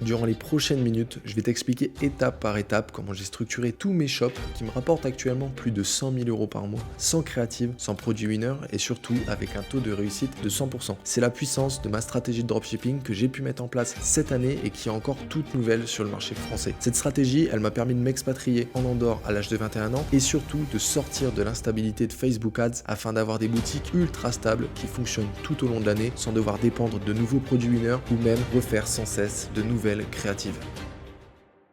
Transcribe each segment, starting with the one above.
Durant les prochaines minutes, je vais t'expliquer étape par étape comment j'ai structuré tous mes shops qui me rapportent actuellement plus de 100 000 euros par mois, sans créative, sans produit winner et surtout avec un taux de réussite de 100%. C'est la puissance de ma stratégie de dropshipping que j'ai pu mettre en place cette année et qui est encore toute nouvelle sur le marché français. Cette stratégie, elle m'a permis de m'expatrier en Andorre à l'âge de 21 ans et surtout de sortir de l'instabilité de Facebook Ads afin d'avoir des boutiques ultra stables qui fonctionnent tout au long de l'année sans devoir dépendre de nouveaux produits winners ou même refaire sans cesse de nouvelles créatives.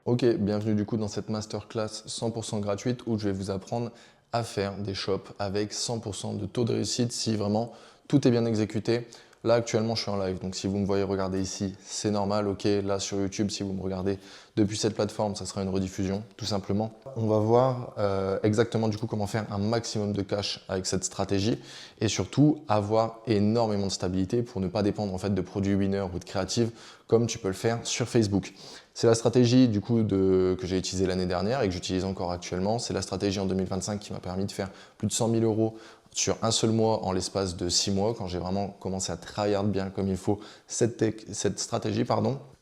Ok, bienvenue du coup dans cette masterclass 100% gratuite où je vais vous apprendre à faire des shops avec 100% de taux de réussite si vraiment tout est bien exécuté. Là actuellement je suis en live, donc si vous me voyez regarder ici, c'est normal. Ok, là sur YouTube, si vous me regardez depuis cette plateforme, ça sera une rediffusion tout simplement. On va voir exactement du coup comment faire un maximum de cash avec cette stratégie et surtout avoir énormément de stabilité pour ne pas dépendre en fait de produits winners ou de créatives comme tu peux le faire sur Facebook. C'est la stratégie du coup que j'ai utilisée l'année dernière et que j'utilise encore actuellement. C'est la stratégie en 2025 qui m'a permis de faire plus de 100 000 euros sur un seul mois en l'espace de 6 mois quand j'ai vraiment commencé à tryhard bien comme il faut cette stratégie.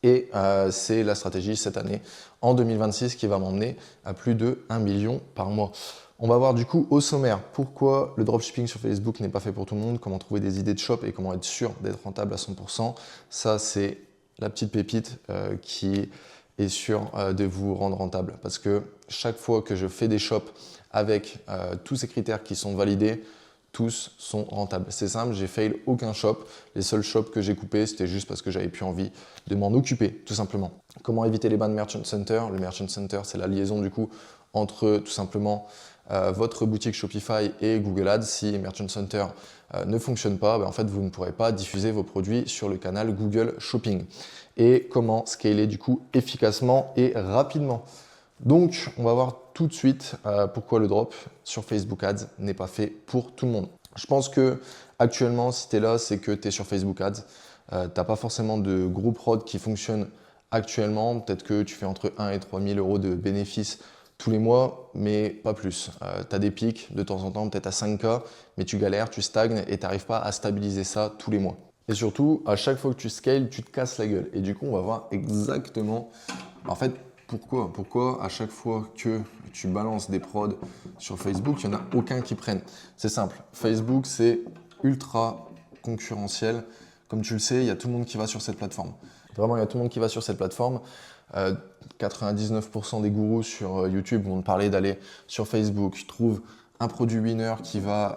Et c'est la stratégie cette année en 2026 qui va m'emmener à plus de 1 million par mois. On va voir du coup au sommaire pourquoi le dropshipping sur Facebook n'est pas fait pour tout le monde, comment trouver des idées de shop et comment être sûr d'être rentable à 100%. Ça c'est la petite pépite qui est sûre de vous rendre rentable parce que chaque fois que je fais des shops avec tous ces critères qui sont validés, tous sont rentables. C'est simple, j'ai fail aucun shop. Les seuls shops que j'ai coupés, c'était juste parce que j'avais plus envie de m'en occuper, tout simplement. Comment éviter les bans Merchant Center? Le Merchant Center, c'est la liaison du coup entre tout simplement votre boutique Shopify et Google Ads. Si Merchant Center ne fonctionne pas, en fait, vous ne pourrez pas diffuser vos produits sur le canal Google Shopping. Et comment scaler du coup efficacement et rapidement. Donc, on va voir tout de suite pourquoi le drop sur Facebook Ads n'est pas fait pour tout le monde. Je pense que actuellement, si tu es là, c'est que tu es sur Facebook Ads. Tu n'as pas forcément de gros prod qui fonctionne actuellement. Peut-être que tu fais entre 1 et 3 000 euros de bénéfices tous les mois, mais pas plus. Tu as des pics de temps en temps, peut-être à 5K, mais tu galères, tu stagnes et tu n'arrives pas à stabiliser ça tous les mois. Et surtout, à chaque fois que tu scales, tu te casses la gueule. Et du coup, on va voir exactement, en fait, pourquoi à chaque fois que tu balances des prods sur Facebook, il n'y en a aucun qui prenne. C'est simple, Facebook c'est ultra concurrentiel. Comme tu le sais, il y a tout le monde qui va sur cette plateforme. Vraiment, il y a tout le monde qui va sur cette plateforme. 99% des gourous sur YouTube vont te parler d'aller sur Facebook, trouve un produit winner qui va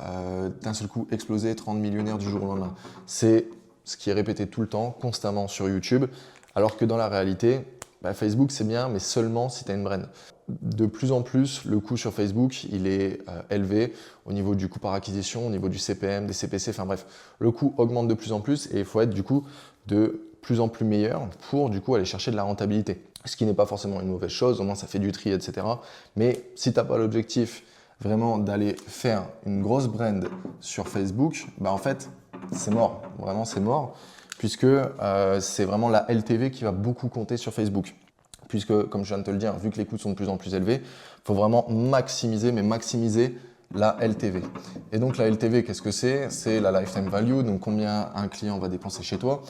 d'un seul coup exploser, 30 millionnaires du jour au lendemain. C'est ce qui est répété tout le temps, constamment sur YouTube, alors que dans la réalité, Facebook c'est bien, mais seulement si tu as une brand. De plus en plus, le coût sur Facebook, il est élevé au niveau du coût par acquisition, au niveau du CPM, des CPC, enfin bref, le coût augmente de plus en plus et il faut être du coup de plus en plus meilleur pour du coup aller chercher de la rentabilité. Ce qui n'est pas forcément une mauvaise chose, au moins ça fait du tri, etc. Mais si tu n'as pas l'objectif vraiment d'aller faire une grosse brand sur Facebook, en fait, c'est mort. Vraiment, c'est mort. Puisque c'est vraiment la LTV qui va beaucoup compter sur Facebook. Puisque, comme je viens de te le dire, vu que les coûts sont de plus en plus élevés, il faut vraiment maximiser la LTV. Et donc la LTV, qu'est-ce que c'est? C'est la lifetime value, donc combien un client va dépenser chez toi.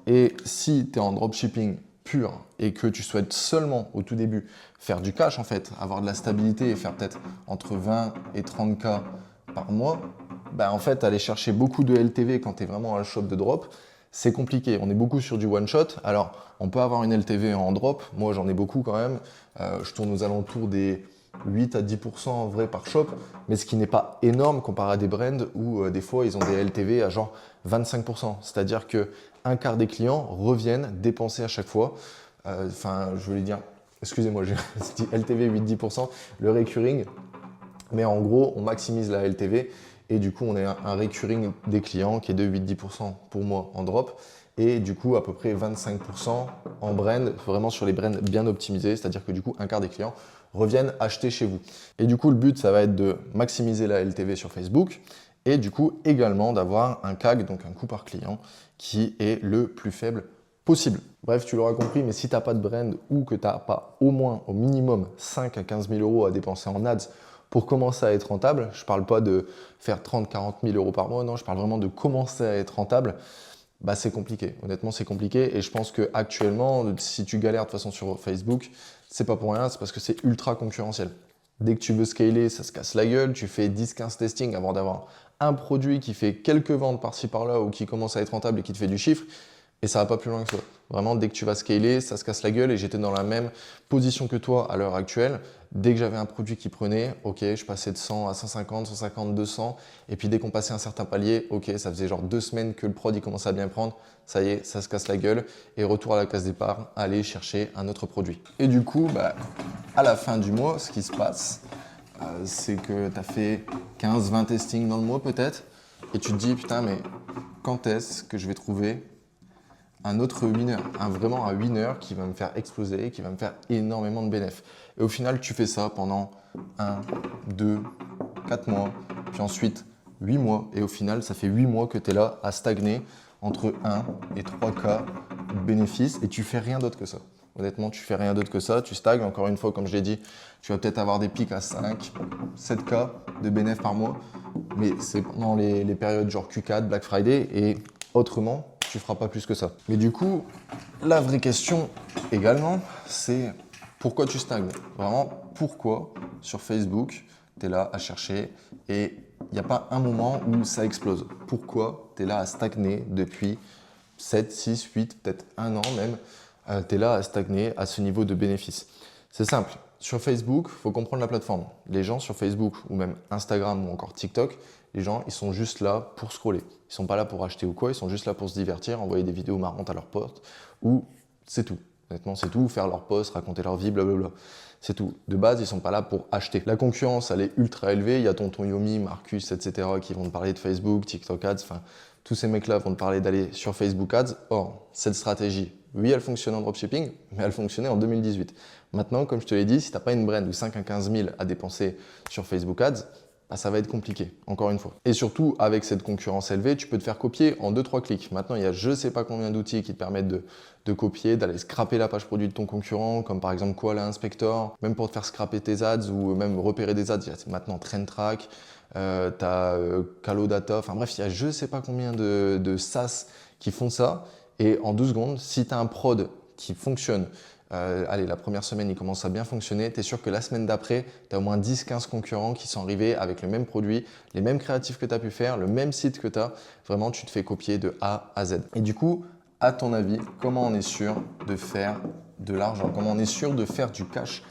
Et si tu es en dropshipping pur et que tu souhaites seulement au tout début faire du cash en fait, avoir de la stabilité et faire peut-être entre 20 et 30K par mois, en fait aller chercher beaucoup de LTV quand tu es vraiment un shop de drop, c'est compliqué. On est beaucoup sur du one shot. Alors on peut avoir une LTV en drop, moi j'en ai beaucoup quand même, je tourne aux alentours des 8 à 10% en vrai par shop, mais ce qui n'est pas énorme comparé à des brands où des fois ils ont des LTV à genre 25%. C'est-à-dire que un quart des clients reviennent dépenser à chaque fois. Je voulais dire, excusez-moi, j'ai dit LTV 8-10%, le recurring, mais en gros, on maximise la LTV et du coup, on a un recurring des clients qui est de 8-10% pour moi en drop et du coup, à peu près 25% en brand, vraiment sur les brands bien optimisés, c'est-à-dire que du coup, un quart des clients reviennent acheter chez vous. Et du coup, le but, ça va être de maximiser la LTV sur Facebook et du coup, également d'avoir un CAC, donc un coût par client, qui est le plus faible possible. Bref, tu l'auras compris, mais si tu n'as pas de brand ou que tu n'as pas au moins, au minimum, 5 à 15 000 euros à dépenser en ads pour commencer à être rentable, je ne parle pas de faire 30-40 000 euros par mois, non, je parle vraiment de commencer à être rentable, bah c'est compliqué. Honnêtement, c'est compliqué. Et je pense qu'actuellement, si tu galères de toute façon sur Facebook, c'est pas pour rien, c'est parce que c'est ultra concurrentiel. Dès que tu veux scaler, ça se casse la gueule. Tu fais 10-15 testings avant d'avoir un produit qui fait quelques ventes par-ci par-là ou qui commence à être rentable et qui te fait du chiffre. Et ça va pas plus loin que ça. Vraiment, dès que tu vas scaler, ça se casse la gueule. Et j'étais dans la même position que toi à l'heure actuelle. Dès que j'avais un produit qui prenait, ok, je passais de 100 à 150, 150, 200. Et puis dès qu'on passait un certain palier, ok, ça faisait genre 2 semaines que le prod il commençait à bien prendre. Ça y est, ça se casse la gueule. Et retour à la case départ, aller chercher un autre produit. Et du coup, à la fin du mois, ce qui se passe, c'est que tu as fait 15-20 testings dans le mois peut-être. Et tu te dis, putain, mais quand est-ce que je vais trouver un autre winner, vraiment un winner qui va me faire exploser, qui va me faire énormément de bénéfices. Et au final, tu fais ça pendant 1, 2, 4 mois, puis ensuite 8 mois. Et au final, ça fait 8 mois que tu es là à stagner entre 1 et 3K de bénéfices et tu fais rien d'autre que ça. Honnêtement, tu fais rien d'autre que ça. Tu stagnes. Encore une fois, comme je l'ai dit, tu vas peut-être avoir des pics à 5, 7K de bénéfices par mois. Mais c'est pendant les périodes genre Q4, Black Friday et autrement, tu ne feras pas plus que ça. Mais du coup, la vraie question également, c'est pourquoi tu stagnes? Vraiment, pourquoi sur Facebook, tu es là à chercher et il n'y a pas un moment où ça explose? Pourquoi tu es là à stagner depuis 7, 6, 8, peut-être un an même? Tu es là à stagner à ce niveau de bénéfice. C'est simple. Sur Facebook, il faut comprendre la plateforme. Les gens sur Facebook ou même Instagram ou encore TikTok, les gens, ils sont juste là pour scroller. Ils ne sont pas là pour acheter ou quoi, ils sont juste là pour se divertir, envoyer des vidéos marrantes à leurs potes ou c'est tout. Honnêtement, c'est tout, faire leurs posts, raconter leur vie, blablabla. C'est tout. De base, ils ne sont pas là pour acheter. La concurrence, elle est ultra élevée. Il y a Tonton Yomi, Marcus, etc. qui vont te parler de Facebook, TikTok Ads. Enfin, tous ces mecs-là vont te parler d'aller sur Facebook Ads. Or, cette stratégie, oui, elle fonctionne en dropshipping, mais elle fonctionnait en 2018. Maintenant, comme je te l'ai dit, si tu n'as pas une brand ou 5 à 15 000 à dépenser sur Facebook Ads, ça va être compliqué, encore une fois. Et surtout, avec cette concurrence élevée, tu peux te faire copier en 2-3 clics. Maintenant, il y a je ne sais pas combien d'outils qui te permettent de copier, d'aller scraper la page produit de ton concurrent, comme par exemple Koala Inspector, même pour te faire scraper tes ads ou même repérer des ads. Il y a maintenant TrendTrack, tu as Calodata, enfin bref, il y a je ne sais pas combien de SaaS qui font ça. Et en 12 secondes, si tu as un prod qui fonctionne, allez, la première semaine, il commence à bien fonctionner. Tu es sûr que la semaine d'après, tu as au moins 10-15 concurrents qui sont arrivés avec le même produit, les mêmes créatifs que tu as pu faire, le même site que tu as. Vraiment, tu te fais copier de A à Z. Et du coup, à ton avis, comment on est sûr de faire de l'argent? Comment on est sûr de faire du cash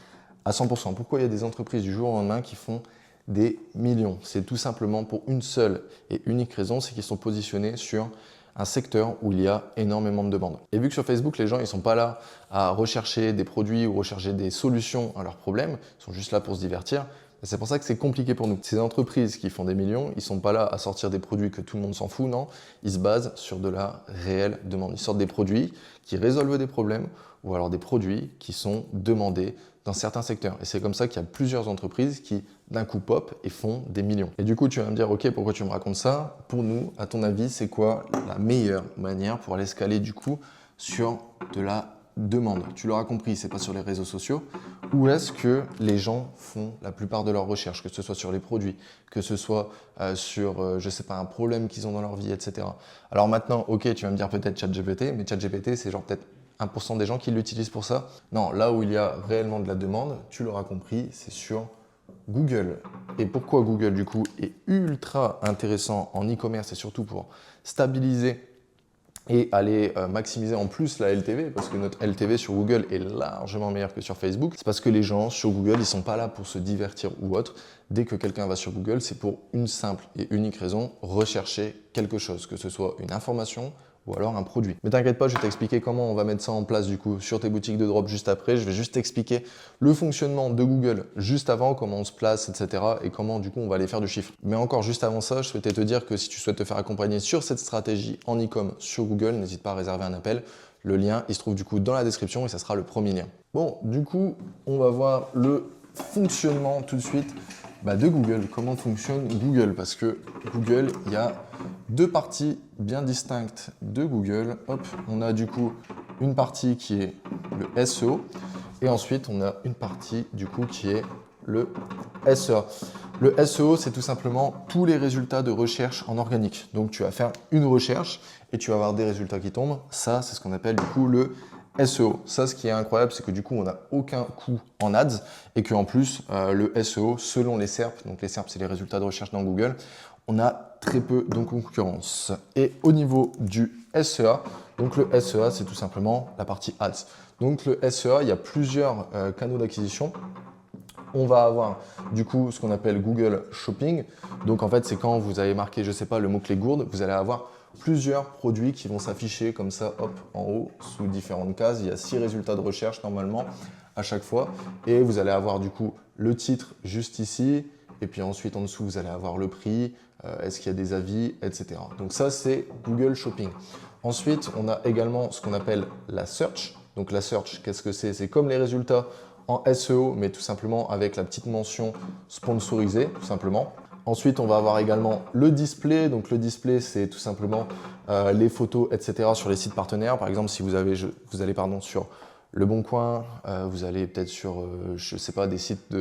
à 100%? Pourquoi il y a des entreprises du jour au lendemain qui font des millions? C'est tout simplement pour une seule et unique raison, c'est qu'ils sont positionnés sur un secteur où il y a énormément de demandes. Et vu que sur Facebook, les gens ils sont pas là à rechercher des produits ou rechercher des solutions à leurs problèmes, ils sont juste là pour se divertir, c'est pour ça que c'est compliqué pour nous. Ces entreprises qui font des millions, ils sont pas là à sortir des produits que tout le monde s'en fout, non. Ils se basent sur de la réelle demande. Ils sortent des produits qui résolvent des problèmes ou alors des produits qui sont demandés dans certains secteurs. Et c'est comme ça qu'il y a plusieurs entreprises qui, d'un coup, pop et font des millions. Et du coup, tu vas me dire, ok, pourquoi tu me racontes ça? Pour nous, à ton avis, c'est quoi la meilleure manière pour aller scaler du coup sur de la demande? Tu l'auras compris, c'est pas sur les réseaux sociaux. Où est-ce que les gens font la plupart de leurs recherches, que ce soit sur les produits, que ce soit sur, je sais pas, un problème qu'ils ont dans leur vie, etc. Alors maintenant, ok, tu vas me dire peut-être ChatGPT, mais ChatGPT, c'est genre peut-être 1% des gens qui l'utilisent pour ça. Non, là où il y a réellement de la demande, tu l'auras compris, c'est sur Google. Et pourquoi Google, du coup, est ultra intéressant en e-commerce et surtout pour stabiliser et aller maximiser en plus la LTV, parce que notre LTV sur Google est largement meilleure que sur Facebook. C'est parce que les gens sur Google, ils ne sont pas là pour se divertir ou autre. Dès que quelqu'un va sur Google, c'est pour une simple et unique raison, rechercher quelque chose, que ce soit une information ou alors un produit. Mais t'inquiète pas, je vais t'expliquer comment on va mettre ça en place du coup sur tes boutiques de drop juste après. Je vais juste t'expliquer le fonctionnement de Google juste avant, comment on se place, etc. et comment du coup on va aller faire du chiffre. Mais encore juste avant ça, je souhaitais te dire que si tu souhaites te faire accompagner sur cette stratégie en e-com sur Google, n'hésite pas à réserver un appel. Le lien, il se trouve du coup dans la description et ça sera le premier lien. Bon, du coup, on va voir le fonctionnement tout de suite de Google. Comment fonctionne Google? Parce que Google, il y a deux parties bien distinctes de Google. Hop, on a du coup une partie qui est le SEO et ensuite on a une partie du coup qui est le SEA. Le SEO, c'est tout simplement tous les résultats de recherche en organique. Donc tu vas faire une recherche et tu vas avoir des résultats qui tombent. Ça, c'est ce qu'on appelle du coup le SEO. Ça, ce qui est incroyable, c'est que du coup, on n'a aucun coût en ads et qu'en plus, le SEO, selon les SERP, donc les SERP, c'est les résultats de recherche dans Google, on a très peu de concurrence. Et au niveau du SEA, donc le SEA, c'est tout simplement la partie ads. Donc le SEA, il y a plusieurs canaux d'acquisition. On va avoir du coup ce qu'on appelle Google Shopping. Donc en fait, c'est quand vous avez marqué, je sais pas, le mot-clé gourde, vous allez avoir plusieurs produits qui vont s'afficher comme ça, hop, en haut, sous différentes cases. Il y a 6 résultats de recherche normalement à chaque fois. Et vous allez avoir du coup le titre juste ici. Et puis ensuite, en dessous, vous allez avoir le prix, est-ce qu'il y a des avis, etc. Donc ça, c'est Google Shopping. Ensuite, on a également ce qu'on appelle la search. Donc la search, qu'est-ce que c'est? C'est comme les résultats en SEO, mais tout simplement avec la petite mention sponsorisée, tout simplement. Ensuite, on va avoir également le display. Donc le display, c'est tout simplement les photos, etc. sur les sites partenaires. Par exemple, si vous allez sur Le Bon Coin, vous allez peut-être sur, je sais pas, des sites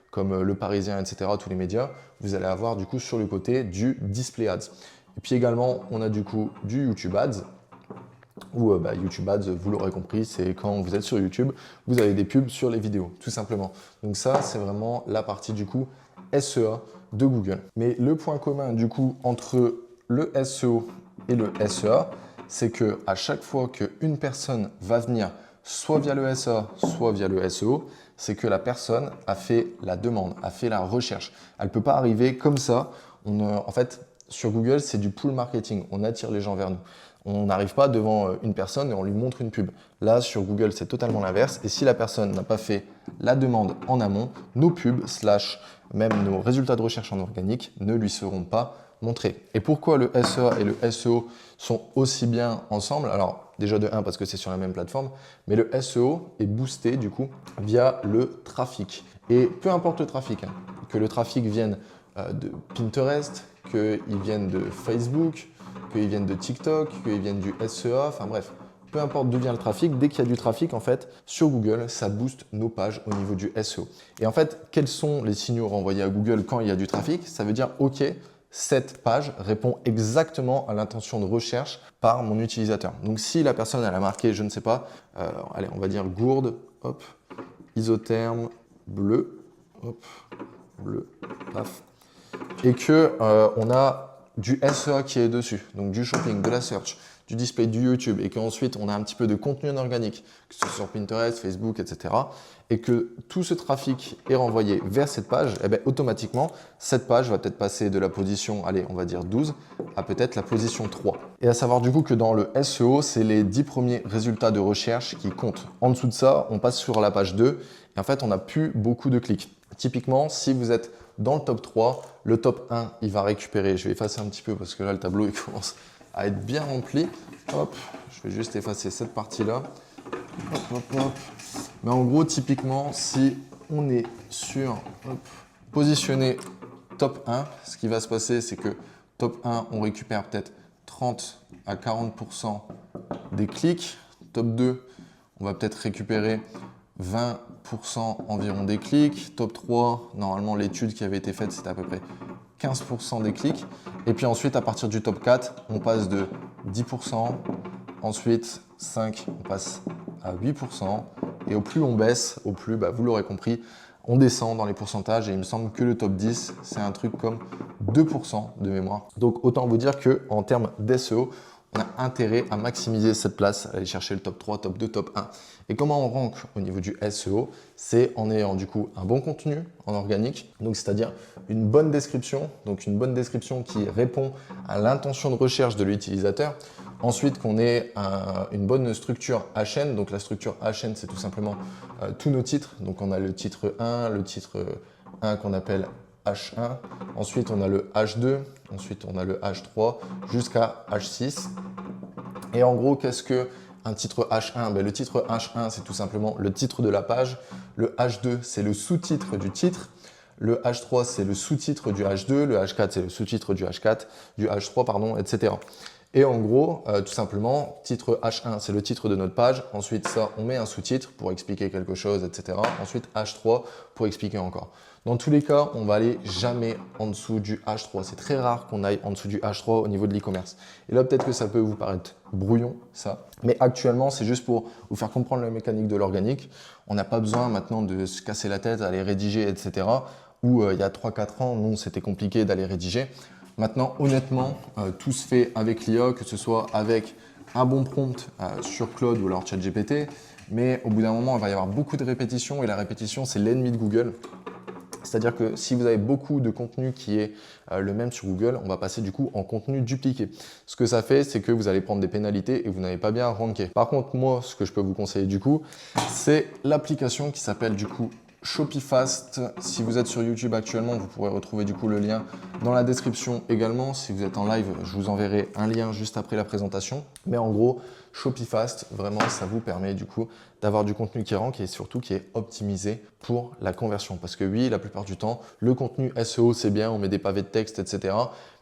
comme Le Parisien, etc., tous les médias, vous allez avoir du coup sur le côté du display ads. Et puis également, on a du coup du YouTube ads. Ou YouTube Ads, vous l'aurez compris, c'est quand vous êtes sur YouTube, vous avez des pubs sur les vidéos, tout simplement. Donc ça, c'est vraiment la partie du coup SEA de Google. Mais le point commun du coup entre le SEO et le SEA, c'est que à chaque fois qu'une personne va venir soit via le SEA, soit via le SEO, c'est que la personne a fait la demande, a fait la recherche. Elle ne peut pas arriver comme ça. En fait, sur Google, c'est du pull marketing. On attire les gens vers nous. On n'arrive pas devant une personne et on lui montre une pub. Là, sur Google, c'est totalement l'inverse. Et si la personne n'a pas fait la demande en amont, nos pubs, même nos résultats de recherche en organique ne lui seront pas montrés. Et pourquoi le SEA et le SEO sont aussi bien ensemble? Alors, déjà de 1, parce que c'est sur la même plateforme, mais le SEO est boosté du coup via le trafic. Et peu importe le trafic, que le trafic vienne de Pinterest, qu'il vienne de Facebook, qu'ils viennent de TikTok, qu'ils viennent du SEA, enfin bref, peu importe d'où vient le trafic, dès qu'il y a du trafic, en fait, sur Google, ça booste nos pages au niveau du SEO. Et en fait, quels sont les signaux renvoyés à Google quand il y a du trafic? Ça veut dire, OK, cette page répond exactement à l'intention de recherche par mon utilisateur. Donc si la personne, elle a marqué, je ne sais pas, allez, on va dire gourde, hop, isotherme, bleu, hop, bleu, paf, et que on a du SEA qui est dessus, donc du shopping, de la search, du display, du YouTube, et qu'ensuite on a un petit peu de contenu en organique, que ce soit sur Pinterest, Facebook, etc., et que tout ce trafic est renvoyé vers cette page, et bien automatiquement, cette page va peut-être passer de la position, allez, on va dire 12, à peut-être la position 3. Et à savoir du coup que dans le SEO, c'est les 10 premiers résultats de recherche qui comptent. En dessous de ça, on passe sur la page 2, et en fait, on n'a plus beaucoup de clics. Typiquement, si vous êtes dans le top 3, le top 1, il va récupérer. Je vais effacer un petit peu parce que là, le tableau, il commence à être bien rempli. Hop, je vais juste effacer cette partie-là. Hop, hop, hop. Mais en gros, typiquement, si on est sur positionné top 1, ce qui va se passer, c'est que top 1, on récupère peut-être 30 à 40% des clics. Top 2, on va peut-être récupérer 20% environ des clics. Top 3, normalement, l'étude qui avait été faite, c'était à peu près 15% des clics. Et puis ensuite, à partir du top 4, on passe de 10%. Ensuite, 5, on passe à 8%. Et au plus on baisse, au plus, vous l'aurez compris, on descend dans les pourcentages. Et il me semble que le top 10, c'est un truc comme 2% de mémoire. Donc, autant vous dire qu'en termes d'SEO, on a intérêt à maximiser cette place, à aller chercher le top 3, top 2, top 1. Et comment on rank au niveau du SEO? C'est en ayant du coup un bon contenu en organique, donc c'est-à-dire une bonne description, donc une bonne description qui répond à l'intention de recherche de l'utilisateur. Ensuite, qu'on ait une bonne structure HN. Donc la structure HN, c'est tout simplement tous nos titres. Donc on a le titre 1, le titre 1 qu'on appelle H1, ensuite on a le H2, ensuite on a le H3 jusqu'à H6. Et en gros, qu'est-ce que un titre H1? Le titre H1, c'est tout simplement le titre de la page. Le H2, c'est le sous-titre du titre. Le H3, c'est le sous-titre du H2. Le H4, c'est le sous-titre du H4, du H3, pardon, etc. Et en gros, tout simplement, titre H1, c'est le titre de notre page. Ensuite, ça, on met un sous-titre pour expliquer quelque chose, etc. Ensuite, H3 pour expliquer encore. Dans tous les cas, on va aller jamais en dessous du H3. C'est très rare qu'on aille en dessous du H3 au niveau de l'e-commerce. Et là, peut-être que ça peut vous paraître brouillon, ça. Mais actuellement, c'est juste pour vous faire comprendre la mécanique de l'organique. On n'a pas besoin maintenant de se casser la tête, aller rédiger, etc. Où il y a 3-4 ans, non, c'était compliqué d'aller rédiger. Maintenant, honnêtement, tout se fait avec l'IA, que ce soit avec un bon prompt sur Claude ou alors ChatGPT. Mais au bout d'un moment, il va y avoir beaucoup de répétitions et la répétition, c'est l'ennemi de Google. C'est-à-dire que si vous avez beaucoup de contenu qui est le même sur Google, on va passer du coup en contenu dupliqué. Ce que ça fait, c'est que vous allez prendre des pénalités et vous n'allez pas bien ranker. Par contre, moi, ce que je peux vous conseiller du coup, c'est l'application qui s'appelle du coup Shopifast. Si vous êtes sur YouTube actuellement, vous pourrez retrouver du coup le lien dans la description également. Si vous êtes en live, je vous enverrai un lien juste après la présentation. Mais en gros, Shopifast, vraiment, ça vous permet du coup d'avoir du contenu qui rank et surtout qui est optimisé pour la conversion. Parce que oui, la plupart du temps, le contenu SEO, c'est bien, on met des pavés de texte, etc.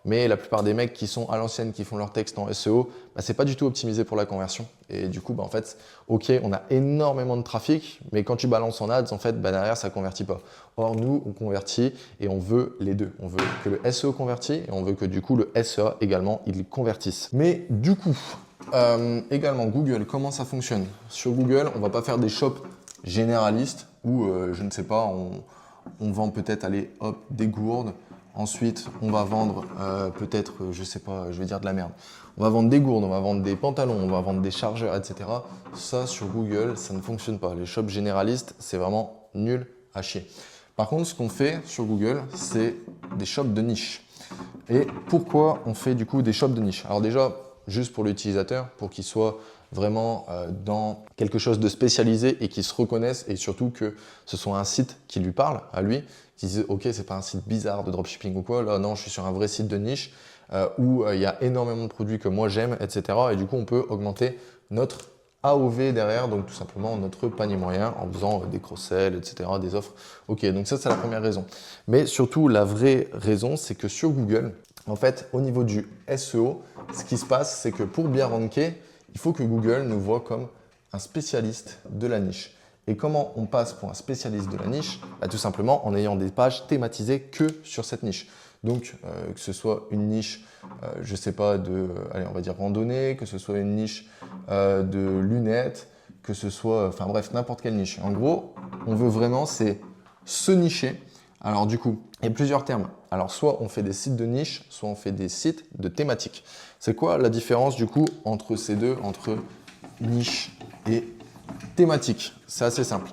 Mais la plupart des mecs qui sont à l'ancienne, qui font leur texte en SEO, c'est pas du tout optimisé pour la conversion. Et du coup, en fait, ok, on a énormément de trafic, mais quand tu balances en ads, en fait, derrière, ça convertit pas. Or, nous, on convertit et on veut les deux. On veut que le SEO convertit et on veut que du coup, le SEA également, il convertisse. Mais du coup, également Google, comment ça fonctionne? Sur Google, on va pas faire des shops généralistes où, je ne sais pas, on vend peut-être, allez, hop, des gourdes. Ensuite, on va vendre peut-être, je sais pas, je vais dire de la merde. On va vendre des gourdes, on va vendre des pantalons, on va vendre des chargeurs, etc. Ça, sur Google, ça ne fonctionne pas. Les shops généralistes, c'est vraiment nul à chier. Par contre, ce qu'on fait sur Google, c'est des shops de niche. Et pourquoi on fait du coup des shops de niche? Alors déjà, juste pour l'utilisateur, pour qu'il soit vraiment dans quelque chose de spécialisé et qu'il se reconnaisse et surtout que ce soit un site qui lui parle à lui, qui dise ok, c'est pas un site bizarre de dropshipping ou quoi, là non, je suis sur un vrai site de niche où il y a énormément de produits que moi j'aime, etc. Et du coup, on peut augmenter notre AOV derrière, donc tout simplement notre panier moyen en faisant des cross-sell, etc., des offres. Ok, donc ça c'est la première raison. Mais surtout, la vraie raison, c'est que sur Google, en fait, au niveau du SEO, ce qui se passe, c'est que pour bien ranker, il faut que Google nous voit comme un spécialiste de la niche. Et comment on passe pour un spécialiste de la niche? Tout simplement en ayant des pages thématisées que sur cette niche. Donc, que ce soit une niche, je ne sais pas, allez, on va dire randonnée, que ce soit une niche de lunettes, que ce soit, enfin bref, n'importe quelle niche. En gros, on veut vraiment, c'est se nicher. Alors du coup, il y a plusieurs termes. Alors soit on fait des sites de niche, soit on fait des sites de thématique. C'est quoi la différence du coup entre ces deux, entre niche et thématique? C'est assez simple.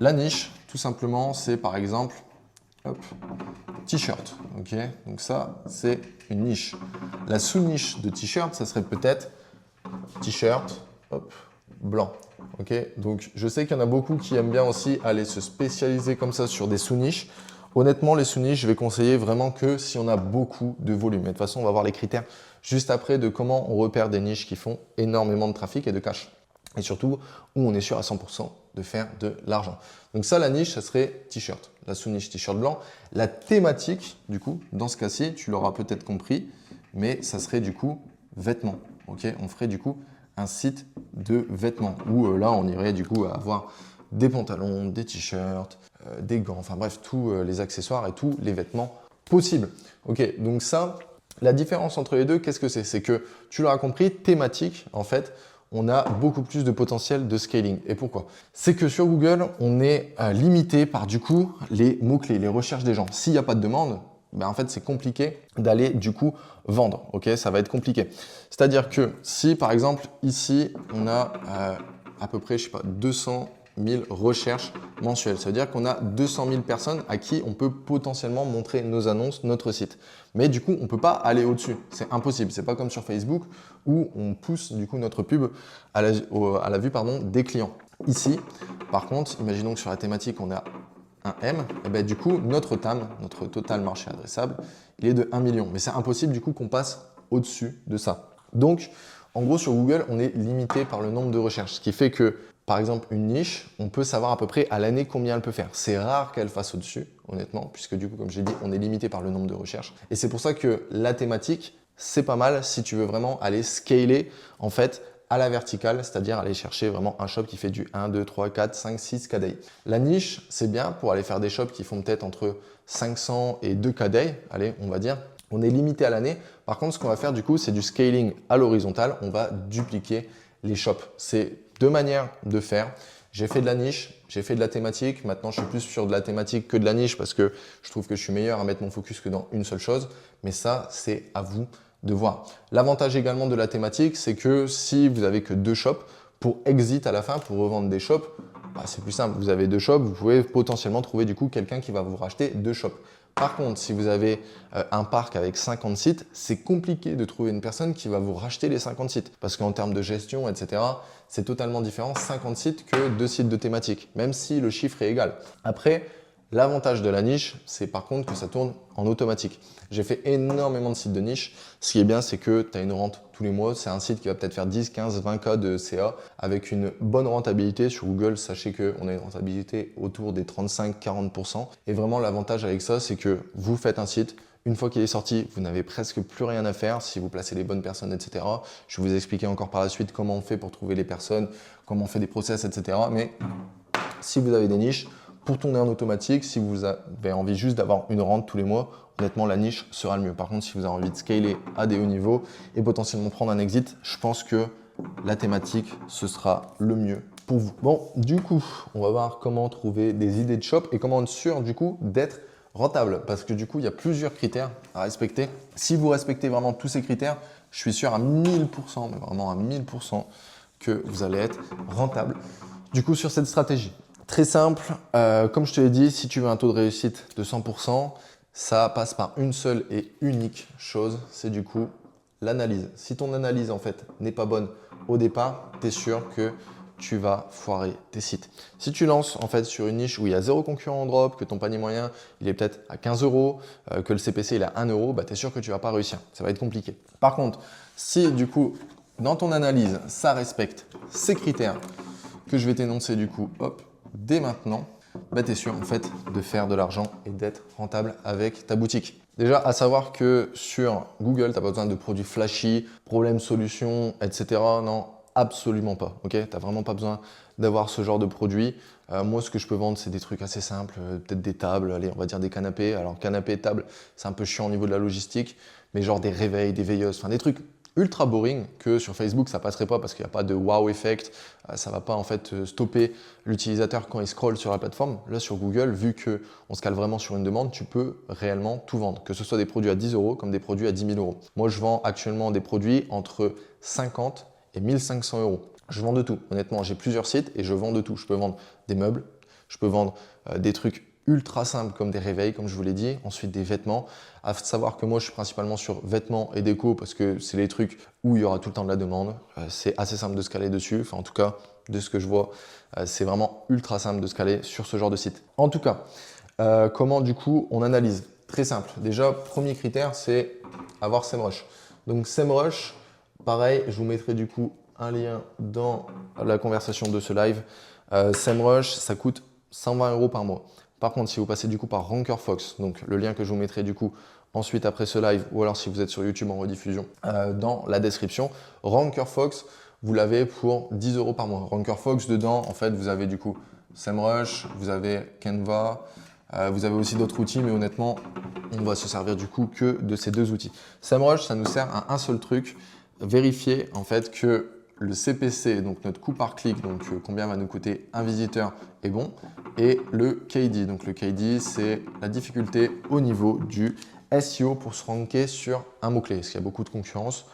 La niche, tout simplement, c'est par exemple, hop, t-shirt. Ok, donc ça, c'est une niche. La sous-niche de t-shirt, ça serait peut-être t-shirt, hop, blanc. Ok, donc je sais qu'il y en a beaucoup qui aiment bien aussi aller se spécialiser comme ça sur des sous-niches. Honnêtement, les sous-niches, je vais conseiller vraiment que si on a beaucoup de volume. Et de toute façon, on va voir les critères juste après de comment on repère des niches qui font énormément de trafic et de cash. Et surtout, où on est sûr à 100% de faire de l'argent. Donc ça, la niche, ça serait t-shirt. La sous-niche t-shirt blanc. La thématique, du coup, dans ce cas-ci, tu l'auras peut-être compris, mais ça serait du coup vêtements. Ok, on ferait du coup un site de vêtements où là, on irait du coup avoir des pantalons, des t-shirts, des gants, enfin bref, tous les accessoires et tous les vêtements possibles. Ok, donc ça, la différence entre les deux, qu'est-ce que c'est? C'est que, tu l'auras compris, thématique, en fait, on a beaucoup plus de potentiel de scaling. Et pourquoi? C'est que sur Google, on est limité par du coup les mots-clés, les recherches des gens. S'il n'y a pas de demande, en fait, c'est compliqué d'aller du coup vendre. Ok, ça va être compliqué. C'est-à-dire que si par exemple ici, on a à peu près, je sais pas, 200 000 recherches mensuelles. Ça veut dire qu'on a 200 000 personnes à qui on peut potentiellement montrer nos annonces, notre site. Mais du coup, on ne peut pas aller au-dessus. C'est impossible. C'est pas comme sur Facebook où on pousse du coup notre pub à la vue des clients. Ici, par contre, imaginons que sur la thématique, on a un M, et bien du coup, notre TAM, notre total marché adressable, il est de 1 million. Mais c'est impossible du coup qu'on passe au-dessus de ça. Donc, en gros, sur Google, on est limité par le nombre de recherches, ce qui fait que par exemple, une niche, on peut savoir à peu près à l'année combien elle peut faire. C'est rare qu'elle fasse au-dessus, honnêtement, puisque du coup, comme j'ai dit, on est limité par le nombre de recherches. Et c'est pour ça que la thématique, c'est pas mal si tu veux vraiment aller scaler en fait à la verticale, c'est-à-dire aller chercher vraiment un shop qui fait du 1, 2, 3, 4, 5, 6 KDI. La niche, c'est bien pour aller faire des shops qui font peut-être entre 500 et 2 KDI, allez, on va dire. On est limité à l'année. Par contre, ce qu'on va faire du coup, c'est du scaling à l'horizontale. On va dupliquer les shops. C'est deux manières de faire. J'ai fait de la niche, j'ai fait de la thématique. Maintenant, je suis plus sur de la thématique que de la niche parce que je trouve que je suis meilleur à mettre mon focus que dans une seule chose. Mais ça, c'est à vous de voir. L'avantage également de la thématique, c'est que si vous avez que deux shops, pour exit à la fin, pour revendre des shops, bah, c'est plus simple. Vous avez deux shops, vous pouvez potentiellement trouver du coup quelqu'un qui va vous racheter deux shops. Par contre, si vous avez un parc avec 50 sites, c'est compliqué de trouver une personne qui va vous racheter les 50 sites. Parce qu'en termes de gestion, etc., c'est totalement différent 50 sites que 2 sites de thématique, même si le chiffre est égal. Après, l'avantage de la niche, c'est par contre que ça tourne en automatique. J'ai fait énormément de sites de niche. Ce qui est bien, c'est que tu as une rente tous les mois. C'est un site qui va peut-être faire 10, 15, 20 K de CA avec une bonne rentabilité. Sur Google, sachez qu'on a une rentabilité autour des 35-40%. Et vraiment, l'avantage avec ça, c'est que vous faites un site. Une fois qu'il est sorti, vous n'avez presque plus rien à faire si vous placez les bonnes personnes, etc. Je vais vous expliquer encore par la suite comment on fait pour trouver les personnes, comment on fait des process, etc. Mais si vous avez des niches, pour tourner en automatique, si vous avez envie juste d'avoir une rente tous les mois, honnêtement, la niche sera le mieux. Par contre, si vous avez envie de scaler à des hauts niveaux et potentiellement prendre un exit, je pense que la thématique, ce sera le mieux pour vous. Bon, du coup, on va voir comment trouver des idées de shop et comment être sûr du coup d'être rentable. Parce que du coup, il y a plusieurs critères à respecter. Si vous respectez vraiment tous ces critères, je suis sûr à 1000%, mais vraiment à 1000%, que vous allez être rentable du coup sur cette stratégie. Très simple, comme je te l'ai dit, si tu veux un taux de réussite de 100%, ça passe par une seule et unique chose, c'est du coup l'analyse. Si ton analyse en fait n'est pas bonne au départ, tu es sûr que tu vas foirer tes sites. Si tu lances en fait sur une niche où il y a zéro concurrent en drop, que ton panier moyen il est peut-être à 15 euros, que le CPC il est à 1 euro, bah, tu es sûr que tu ne vas pas réussir. Ça va être compliqué. Par contre, si du coup dans ton analyse ça respecte ces critères que je vais t'énoncer du coup, hop, dès maintenant, bah, tu es sûr en fait de faire de l'argent et d'être rentable avec ta boutique. Déjà, à savoir que sur Google, tu n'as pas besoin de produits flashy, problèmes, solutions, etc. Non, absolument pas. Tu n'as vraiment pas besoin d'avoir ce genre de produits. Moi, ce que je peux vendre, c'est des trucs assez simples, peut-être des tables, allez, on va dire des canapés. Alors, canapé, table, c'est un peu chiant au niveau de la logistique, mais genre des réveils, des veilleuses, enfin des trucs ultra boring que sur Facebook ça passerait pas parce qu'il n'y a pas de wow effect, ça va pas en fait stopper l'utilisateur quand il scrolle sur la plateforme. Là sur Google, vu que on se cale vraiment sur une demande, tu peux réellement tout vendre, que ce soit des produits à 10 euros comme des produits à 10 000 euros. Moi je vends actuellement des produits entre 50 et 1500 euros. Je vends de tout, honnêtement j'ai plusieurs sites et je vends de tout. Je peux vendre des meubles, je peux vendre des trucs ultra simples comme des réveils, comme je vous l'ai dit. Ensuite, des vêtements. À savoir que moi, je suis principalement sur vêtements et déco parce que c'est les trucs où il y aura tout le temps de la demande. C'est assez simple de se caler dessus. Enfin, en tout cas, de ce que je vois, c'est vraiment ultra simple de se caler sur ce genre de site. En tout cas, comment du coup on analyse? Très simple. Déjà, premier critère, c'est avoir SEMrush. Donc, SEMrush, pareil, je vous mettrai du coup un lien dans la conversation de ce live. SEMrush, ça coûte 120 euros par mois. Par contre, si vous passez du coup par RankerFox, donc le lien que je vous mettrai du coup ensuite après ce live, ou alors si vous êtes sur YouTube en rediffusion, dans la description, RankerFox, vous l'avez pour 10 euros par mois. RankerFox, dedans, en fait, vous avez du coup SEMrush, vous avez Canva, vous avez aussi d'autres outils, mais honnêtement, on va se servir du coup que de ces deux outils. SEMrush, ça nous sert à un seul truc, vérifier en fait que le CPC, donc notre coût par clic, donc combien va nous coûter un visiteur est bon, et le KD. Donc le KD, c'est la difficulté au niveau du SEO pour se ranker sur un mot-clé. Est-ce qu'il y a beaucoup de concurrence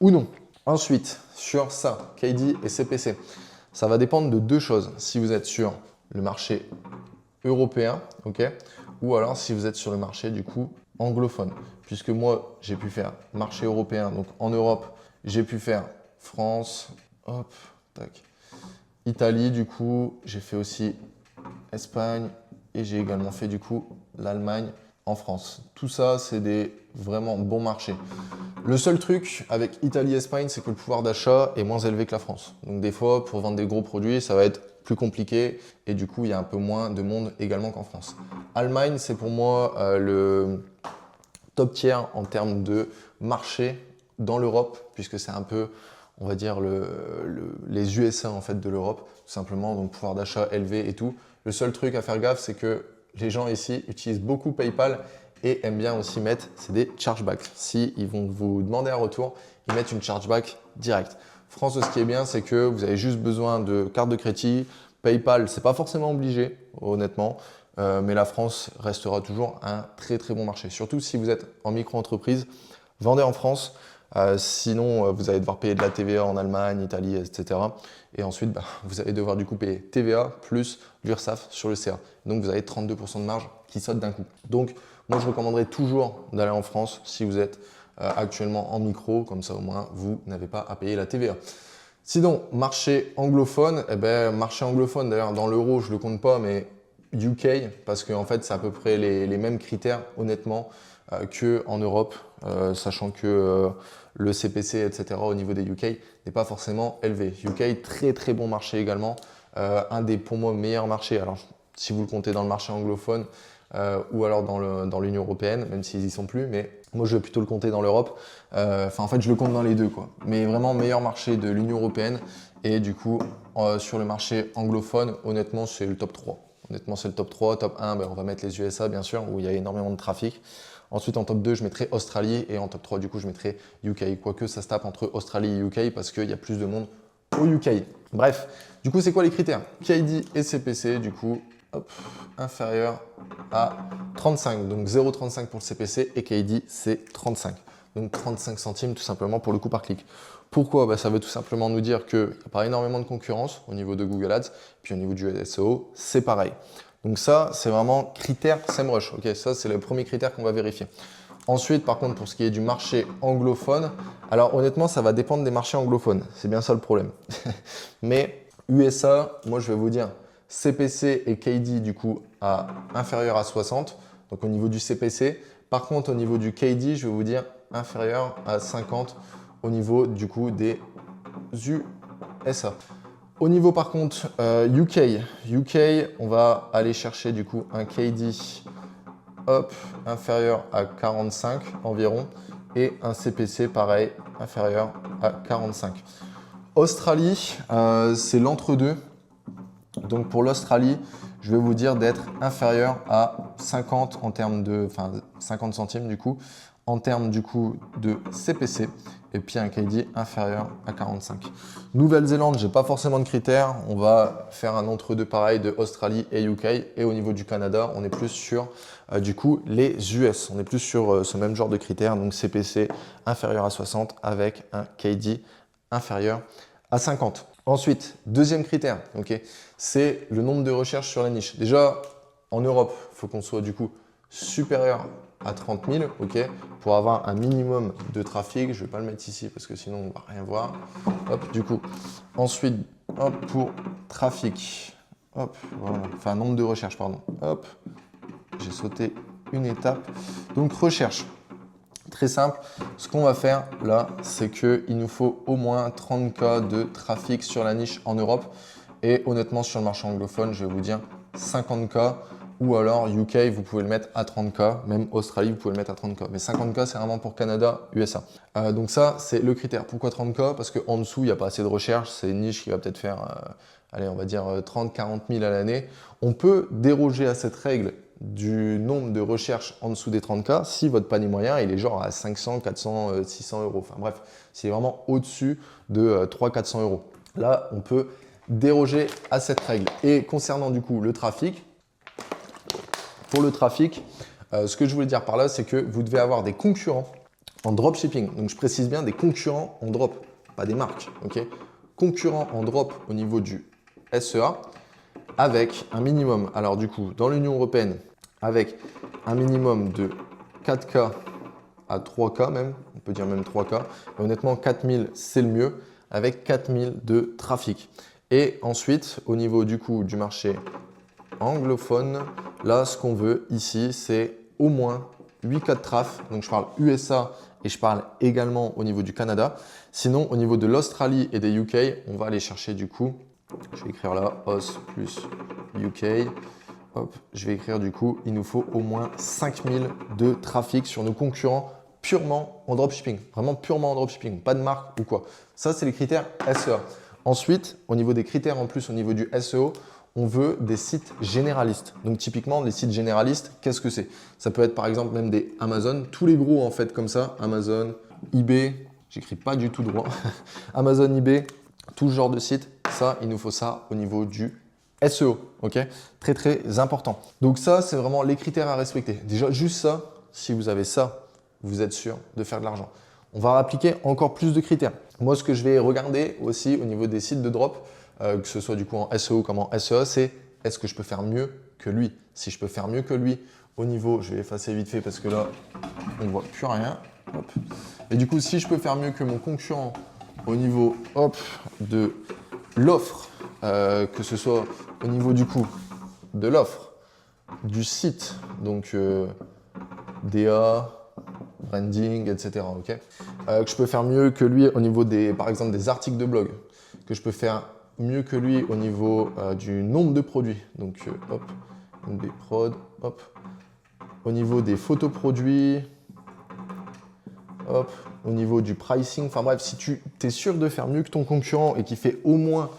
ou non? Ensuite, sur ça, KD et CPC, ça va dépendre de deux choses. Si vous êtes sur le marché européen, ou alors si vous êtes sur le marché du coup anglophone. Puisque moi, j'ai pu faire marché européen, donc en Europe, j'ai pu faire France, hop, tac. Italie, du coup, j'ai fait aussi Espagne et j'ai également fait du coup l'Allemagne en France. Tout ça, c'est des vraiment bons marchés. Le seul truc avec Italie et Espagne, c'est que le pouvoir d'achat est moins élevé que la France. Donc des fois, pour vendre des gros produits, ça va être plus compliqué et du coup, il y a un peu moins de monde également qu'en France. Allemagne, c'est pour moi le top tier en termes de marché dans l'Europe, puisque c'est un peu, on va dire, les USA en fait de l'Europe, tout simplement, donc pouvoir d'achat élevé et tout. Le seul truc à faire gaffe, c'est que les gens ici utilisent beaucoup PayPal et aiment bien aussi mettre, c'est des chargebacks. Si ils vont vous demander un retour, ils mettent une chargeback directe. France, ce qui est bien, c'est que vous avez juste besoin de carte de crédit. PayPal, c'est pas forcément obligé, honnêtement, mais la France restera toujours un très très bon marché. Surtout si vous êtes en micro-entreprise, vendez en France. Sinon, vous allez devoir payer de la TVA en Allemagne, Italie, etc. Et ensuite, vous allez devoir du coup payer TVA plus l'URSSAF sur le CA. Donc, vous avez 32% de marge qui saute d'un coup. Donc, moi, je recommanderais toujours d'aller en France si vous êtes actuellement en micro. Comme ça, au moins, vous n'avez pas à payer la TVA. Sinon, marché anglophone, marché anglophone, d'ailleurs, dans l'euro, je ne le compte pas, mais UK, parce qu'en fait, c'est à peu près les mêmes critères, honnêtement, qu'en Europe, sachant que le CPC, etc., au niveau des UK, n'est pas forcément élevé. UK, très très bon marché également, un des, pour moi, meilleurs marchés. Alors, si vous le comptez dans le marché anglophone, ou alors dans l'Union européenne, même s'ils y sont plus, mais moi, je vais plutôt le compter dans l'Europe. En fait, je le compte dans les deux, quoi. Mais vraiment, meilleur marché de l'Union européenne. Et du coup, sur le marché anglophone, honnêtement, c'est le top 3. Honnêtement, c'est le top 3. Top 1, on va mettre les USA, bien sûr, où il y a énormément de trafic. Ensuite, en top 2, je mettrai Australie. Et en top 3, du coup, je mettrai UK. Quoique, ça se tape entre Australie et UK parce qu'il y a plus de monde au UK. Bref, du coup, c'est quoi les critères? KD et CPC, du coup, hop, inférieur à 35. Donc 0,35 pour le CPC et KD, c'est 35. Donc 35 centimes tout simplement pour le coût par clic. Pourquoi? Ça veut tout simplement nous dire qu'il n'y a pas énormément de concurrence au niveau de Google Ads, puis au niveau du SEO, c'est pareil. Donc ça, c'est vraiment critère SEMrush. Ok, ça, c'est le premier critère qu'on va vérifier. Ensuite, par contre, pour ce qui est du marché anglophone, alors honnêtement, ça va dépendre des marchés anglophones. C'est bien ça le problème. Mais USA, moi, je vais vous dire CPC et KD, du coup, inférieur à 60. Donc au niveau du CPC. Par contre, au niveau du KD, je vais vous dire inférieur à 50 au niveau du coup des USA. Au niveau par contre UK, on va aller chercher du coup un KD inférieur à 45 environ et un CPC pareil inférieur à 45. Australie, c'est l'entre-deux. Donc pour l'Australie, je vais vous dire d'être inférieur à 50 en termes de, 50 centimes du coup, en termes du coup de CPC et puis un KD inférieur à 45. Nouvelle-Zélande, j'ai pas forcément de critères. On va faire un entre-deux pareil de Australie et UK. Et au niveau du Canada, on est plus sur du coup les US. On est plus sur ce même genre de critères, donc CPC inférieur à 60 avec un KD inférieur à 50. Ensuite, deuxième critère, c'est le nombre de recherches sur la niche. Déjà, en Europe, il faut qu'on soit du coup supérieur à 30 000, pour avoir un minimum de trafic. Je ne vais pas le mettre ici parce que sinon on ne va rien voir. Hop, du coup, ensuite, hop, pour trafic, hop, voilà, enfin nombre de recherches, pardon. Hop, j'ai sauté une étape. Donc recherche. Très simple, ce qu'on va faire là, c'est qu'il nous faut au moins 30K de trafic sur la niche en Europe. Et honnêtement, sur le marché anglophone, je vais vous dire 50K ou alors UK, vous pouvez le mettre à 30K. Même Australie, vous pouvez le mettre à 30K. Mais 50K, c'est vraiment pour Canada, USA. Donc ça, c'est le critère. Pourquoi 30K? Parce qu'en dessous, il n'y a pas assez de recherche. C'est une niche qui va peut-être faire, allez, on va dire 30-40 000 à l'année. On peut déroger à cette règle du nombre de recherches en dessous des 30K si votre panier moyen il est genre à 500, 400, 600 euros. Enfin bref, c'est vraiment au-dessus de 300-400 euros. Là, on peut déroger à cette règle. Et concernant du coup le trafic, pour le trafic, ce que je voulais dire par là, c'est que vous devez avoir des concurrents en dropshipping. Donc je précise bien des concurrents en drop, pas des marques. Concurrents en drop au niveau du SEA. Avec un minimum, alors du coup, dans l'Union européenne, avec un minimum de 4K à 3K même, on peut dire même 3K, mais honnêtement 4000 c'est le mieux, avec 4000 de trafic. Et ensuite, au niveau du coup du marché anglophone, là ce qu'on veut ici, c'est au moins 8K de traf, donc je parle USA et je parle également au niveau du Canada. Sinon, au niveau de l'Australie et des UK, on va aller chercher du coup, je vais écrire là, OS plus UK. hop, je vais écrire du coup, il nous faut au moins 5000 de trafic sur nos concurrents purement en dropshipping. Vraiment purement en dropshipping, pas de marque ou quoi. Ça, c'est les critères SEA. Ensuite, au niveau des critères en plus, au niveau du SEO, on veut des sites généralistes. Donc typiquement, les sites généralistes, qu'est-ce que c'est? Ça peut être par exemple même des Amazon, tous les gros en fait comme ça, Amazon, eBay, j'écris pas du tout droit, Amazon, eBay, tout ce genre de site, ça, il nous faut ça au niveau du SEO, ok? Très très important. Donc ça, c'est vraiment les critères à respecter. Déjà, juste ça, si vous avez ça, vous êtes sûr de faire de l'argent. On va appliquer encore plus de critères. Moi, ce que je vais regarder aussi au niveau des sites de drop, que ce soit du coup en SEO comme en SEA, c'est est-ce que je peux faire mieux que lui? Si je peux faire mieux que lui au niveau, je vais effacer vite fait parce que là, on ne voit plus rien. Hop. Et du coup, si je peux faire mieux que mon concurrent au niveau hop, de l'offre, que ce soit au niveau du coup de l'offre, du site, donc DA, branding, etc. Okay, que je peux faire mieux que lui au niveau des, par exemple, des articles de blog, que je peux faire mieux que lui au niveau du nombre de produits. Donc, hop, NB Prod, hop. Au niveau des photos produits, hop. Au niveau du pricing, enfin bref, si tu es sûr de faire mieux que ton concurrent et qui fait au moins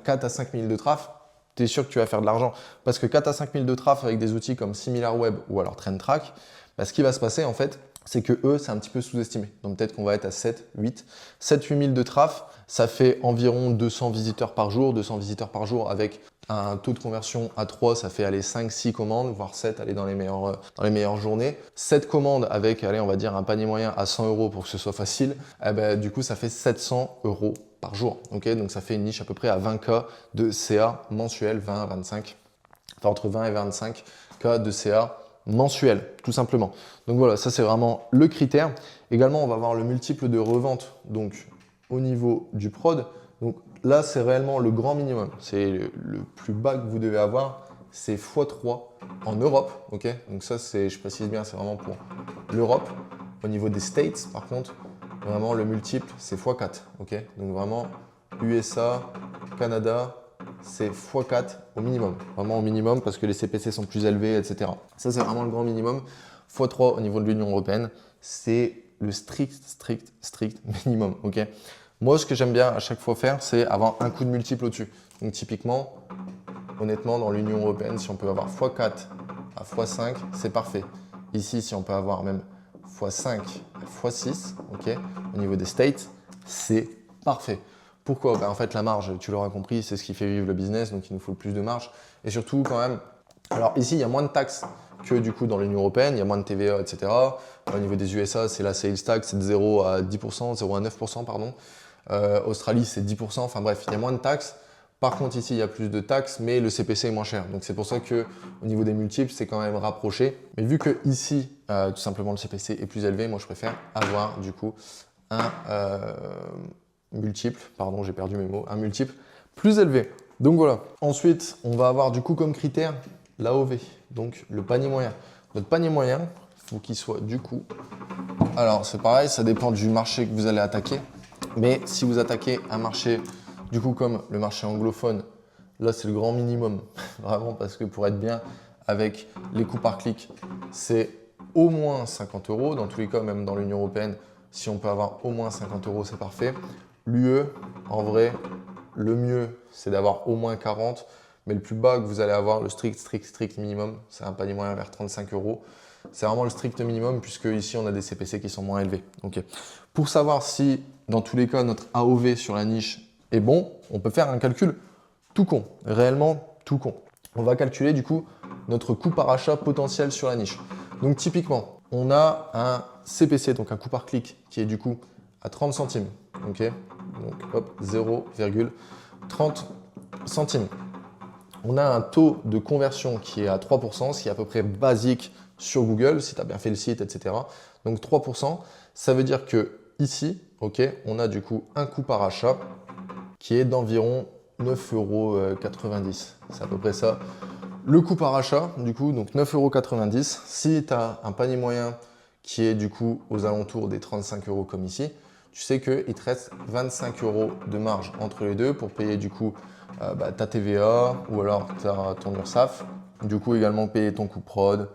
4 à 5 000 de traf, tu es sûr que tu vas faire de l'argent. Parce que 4 à 5 000 de traf avec des outils comme SimilarWeb ou alors TrendTrack, ce qui va se passer en fait, c'est que eux, c'est un petit peu sous-estimé. Donc peut-être qu'on va être à 7, 8, 7, 8 000 de traf. Ça fait environ 200 visiteurs par jour. 200 visiteurs par jour avec un taux de conversion à 3, ça fait aller 5, 6 commandes, voire 7, aller dans les meilleures journées. 7 commandes avec, allez, on va dire un panier moyen à 100 € pour que ce soit facile. Eh ben, du coup, ça fait 700 € par jour. Okay, donc ça fait une niche à peu près à 20K de CA mensuel, 20 à 25, enfin entre 20 et 25K de CA mensuel, tout simplement. Donc voilà, ça c'est vraiment le critère. Également, on va avoir le multiple de revente, donc au niveau du prod. Donc là, c'est réellement le grand minimum. C'est le plus bas que vous devez avoir, c'est x3 en Europe. Okay, donc ça, je précise bien, c'est vraiment pour l'Europe. Au niveau des States, par contre, vraiment le multiple, c'est x4. Okay, donc vraiment USA, Canada, c'est x4 au minimum, vraiment au minimum parce que les CPC sont plus élevés, etc. Ça, c'est vraiment le grand minimum. x3 au niveau de l'Union européenne, c'est le strict minimum. Okay, moi, ce que j'aime bien à chaque fois faire, c'est avoir un coup de multiple au-dessus. Donc typiquement, honnêtement, dans l'Union européenne, si on peut avoir x4 à x5, c'est parfait. Ici, si on peut avoir même x5 à x6, okay, au niveau des States, c'est parfait. Pourquoi? En fait, la marge, tu l'auras compris, c'est ce qui fait vivre le business, donc il nous faut plus de marge. Et surtout, quand même, alors ici, il y a moins de taxes que du coup dans l'Union européenne, il y a moins de TVA, etc. Au niveau des USA, c'est la sales tax, c'est de 0 à 10%, 0 à 9%, pardon. Australie, c'est 10%, enfin bref, il y a moins de taxes. Par contre, ici, il y a plus de taxes, mais le CPC est moins cher. Donc, c'est pour ça qu'au niveau des multiples, c'est quand même rapproché. Mais vu que ici, tout simplement, le CPC est plus élevé, moi, je préfère avoir du coup un multiple, pardon, j'ai perdu mes mots, un multiple plus élevé. Donc, voilà. Ensuite, on va avoir du coup comme critère l'AOV, donc le panier moyen. Notre panier moyen, il faut qu'il soit du coup… Alors, c'est pareil, ça dépend du marché que vous allez attaquer. Mais si vous attaquez un marché… Du coup, comme le marché anglophone, là, c'est le grand minimum. Vraiment, parce que pour être bien avec les coûts par clic, c'est au moins 50 €. Dans tous les cas, même dans l'Union européenne, si on peut avoir au moins 50 €, c'est parfait. L'UE, en vrai, le mieux, c'est d'avoir au moins 40. Mais le plus bas que vous allez avoir, le strict minimum, c'est un panier moyen vers 35 €. C'est vraiment le strict minimum puisque ici, on a des CPC qui sont moins élevés. Okay. Pour savoir si, dans tous les cas, notre AOV sur la niche est bon, on peut faire un calcul tout con, réellement tout con. On va calculer du coup notre coût par achat potentiel sur la niche. Donc typiquement, on a un CPC, donc un coût par clic, qui est du coup à 30 centimes. Okay, donc hop, 0,30 centimes. On a un taux de conversion qui est à 3%, ce qui est à peu près basique sur Google, si tu as bien fait le site, etc. Donc 3%, ça veut dire que ici, okay, on a du coup un coût par achat qui est d'environ 9,90 €. C'est à peu près ça. Le coût par achat, du coup, donc 9,90 €. Si tu as un panier moyen qui est du coup aux alentours des 35 € comme ici, tu sais qu'il te reste 25 € de marge entre les deux pour payer du coup ta TVA ou alors ton URSSAF Du coup, également payer ton coût prod,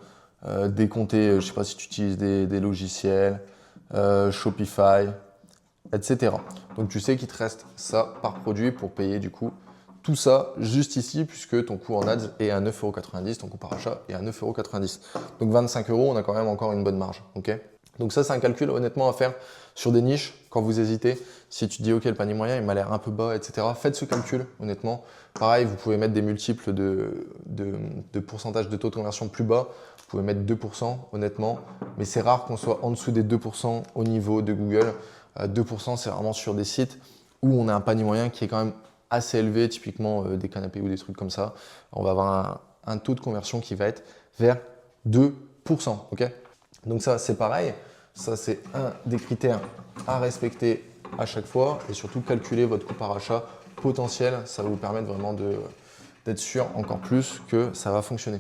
décompter, je sais pas si tu utilises des logiciels, Shopify, etc. Donc tu sais qu'il te reste ça par produit pour payer du coup tout ça juste ici puisque ton coût en ads est à 9,90 €, ton coût par achat est à 9,90 €. Donc 25 €, on a quand même encore une bonne marge. Okay, donc ça, c'est un calcul honnêtement à faire sur des niches quand vous hésitez. Si tu te dis ok, le panier moyen il m'a l'air un peu bas, etc. Faites ce calcul honnêtement. Pareil, vous pouvez mettre des multiples de pourcentage de taux de conversion plus bas. Vous pouvez mettre 2% honnêtement, mais c'est rare qu'on soit en dessous des 2% au niveau de Google. 2%, c'est vraiment sur des sites où on a un panier moyen qui est quand même assez élevé, typiquement des canapés ou des trucs comme ça. On va avoir un taux de conversion qui va être vers 2%. Okay, donc ça, c'est pareil. Ça, c'est un des critères à respecter à chaque fois et surtout calculer votre coût par achat potentiel. Ça va vous permettre vraiment d'être sûr encore plus que ça va fonctionner.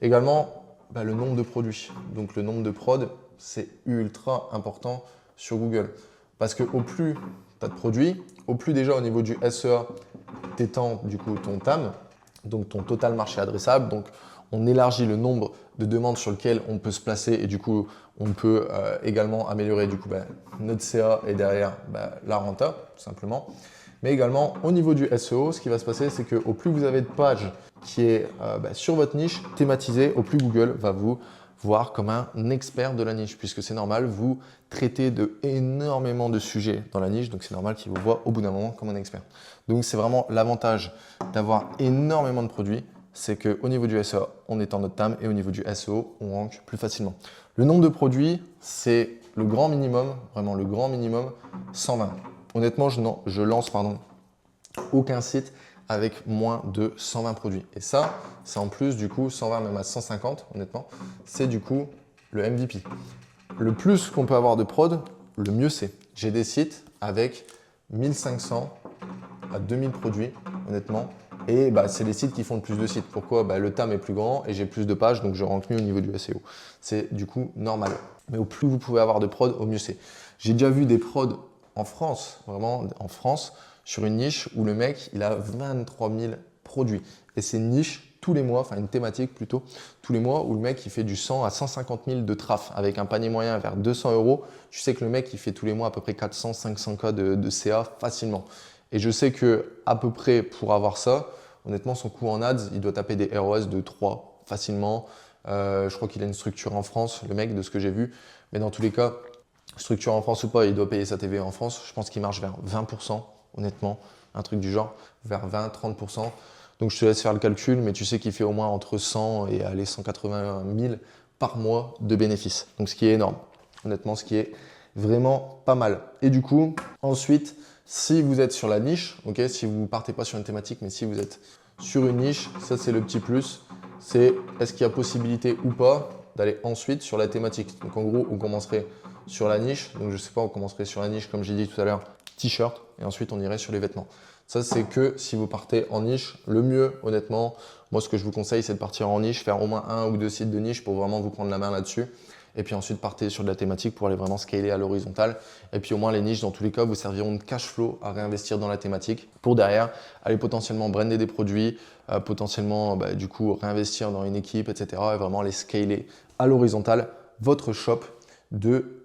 Également, le nombre de produits. Donc le nombre de prod, c'est ultra important sur Google. Parce que au plus tu as de produits, au plus déjà au niveau du SEA, tu étends du coup ton TAM, donc ton total marché adressable. Donc on élargit le nombre de demandes sur lesquelles on peut se placer et du coup on peut également améliorer du coup notre CA et derrière la renta tout simplement. Mais également au niveau du SEO, ce qui va se passer, c'est qu'au plus vous avez de pages qui est sur votre niche thématisée, au plus Google va vous voir comme un expert de la niche, puisque c'est normal, vous traitez de énormément de sujets dans la niche, donc c'est normal qu'il vous voit au bout d'un moment comme un expert. Donc c'est vraiment l'avantage d'avoir énormément de produits, c'est qu'au niveau du SEA, on étend notre TAM et au niveau du SEO, on rank plus facilement. Le nombre de produits, c'est le grand minimum, vraiment le grand minimum, 120. Honnêtement, je lance aucun site avec moins de 120 produits. Et ça, c'est en plus du coup 120 même à 150 honnêtement, c'est du coup le MVP. Le plus qu'on peut avoir de prod, le mieux c'est. J'ai des sites avec 1500 à 2000 produits honnêtement. Et c'est les sites qui font le plus de sites. Pourquoi? Le TAM est plus grand et j'ai plus de pages, donc je rank mieux au niveau du SEO. C'est du coup normal. Mais au plus vous pouvez avoir de prod, au mieux c'est. J'ai déjà vu des prods en France, vraiment en France, sur une niche où le mec, il a 23 000 produits. Et c'est une niche tous les mois, enfin une thématique plutôt, tous les mois où le mec, il fait du 100 à 150 000 de traf avec un panier moyen vers 200 €. Tu sais que le mec, il fait tous les mois à peu près 400, 500 K de CA facilement. Et je sais que à peu près pour avoir ça, honnêtement, son coût en ads, il doit taper des ROS de 3 facilement. Je crois qu'il a une structure en France, le mec, de ce que j'ai vu. Mais dans tous les cas, structure en France ou pas, il doit payer sa TVA en France. Je pense qu'il marche vers 20%, honnêtement, un truc du genre, vers 20-30%. Donc je te laisse faire le calcul, mais tu sais qu'il fait au moins entre 100 et 180 000 par mois de bénéfices. Donc ce qui est énorme, honnêtement, ce qui est vraiment pas mal. Et du coup, ensuite, si vous êtes sur la niche, okay, si vous ne partez pas sur une thématique, mais si vous êtes sur une niche, ça c'est le petit plus, c'est est-ce qu'il y a possibilité ou pas d'aller ensuite sur la thématique. Donc en gros, on commencerait sur la niche, donc je sais pas, on commencerait sur la niche comme j'ai dit tout à l'heure, t-shirt, et ensuite on irait sur les vêtements. Ça c'est que si vous partez en niche, le mieux honnêtement, moi ce que je vous conseille c'est de partir en niche, faire au moins 1 ou 2 sites de niche pour vraiment vous prendre la main là-dessus. Et puis ensuite, partez sur de la thématique pour aller vraiment scaler à l'horizontale. Et puis au moins, les niches, dans tous les cas, vous serviront de cash flow à réinvestir dans la thématique pour derrière aller potentiellement brander des produits, potentiellement du coup réinvestir dans une équipe, etc. Et vraiment aller scaler à l'horizontale votre shop de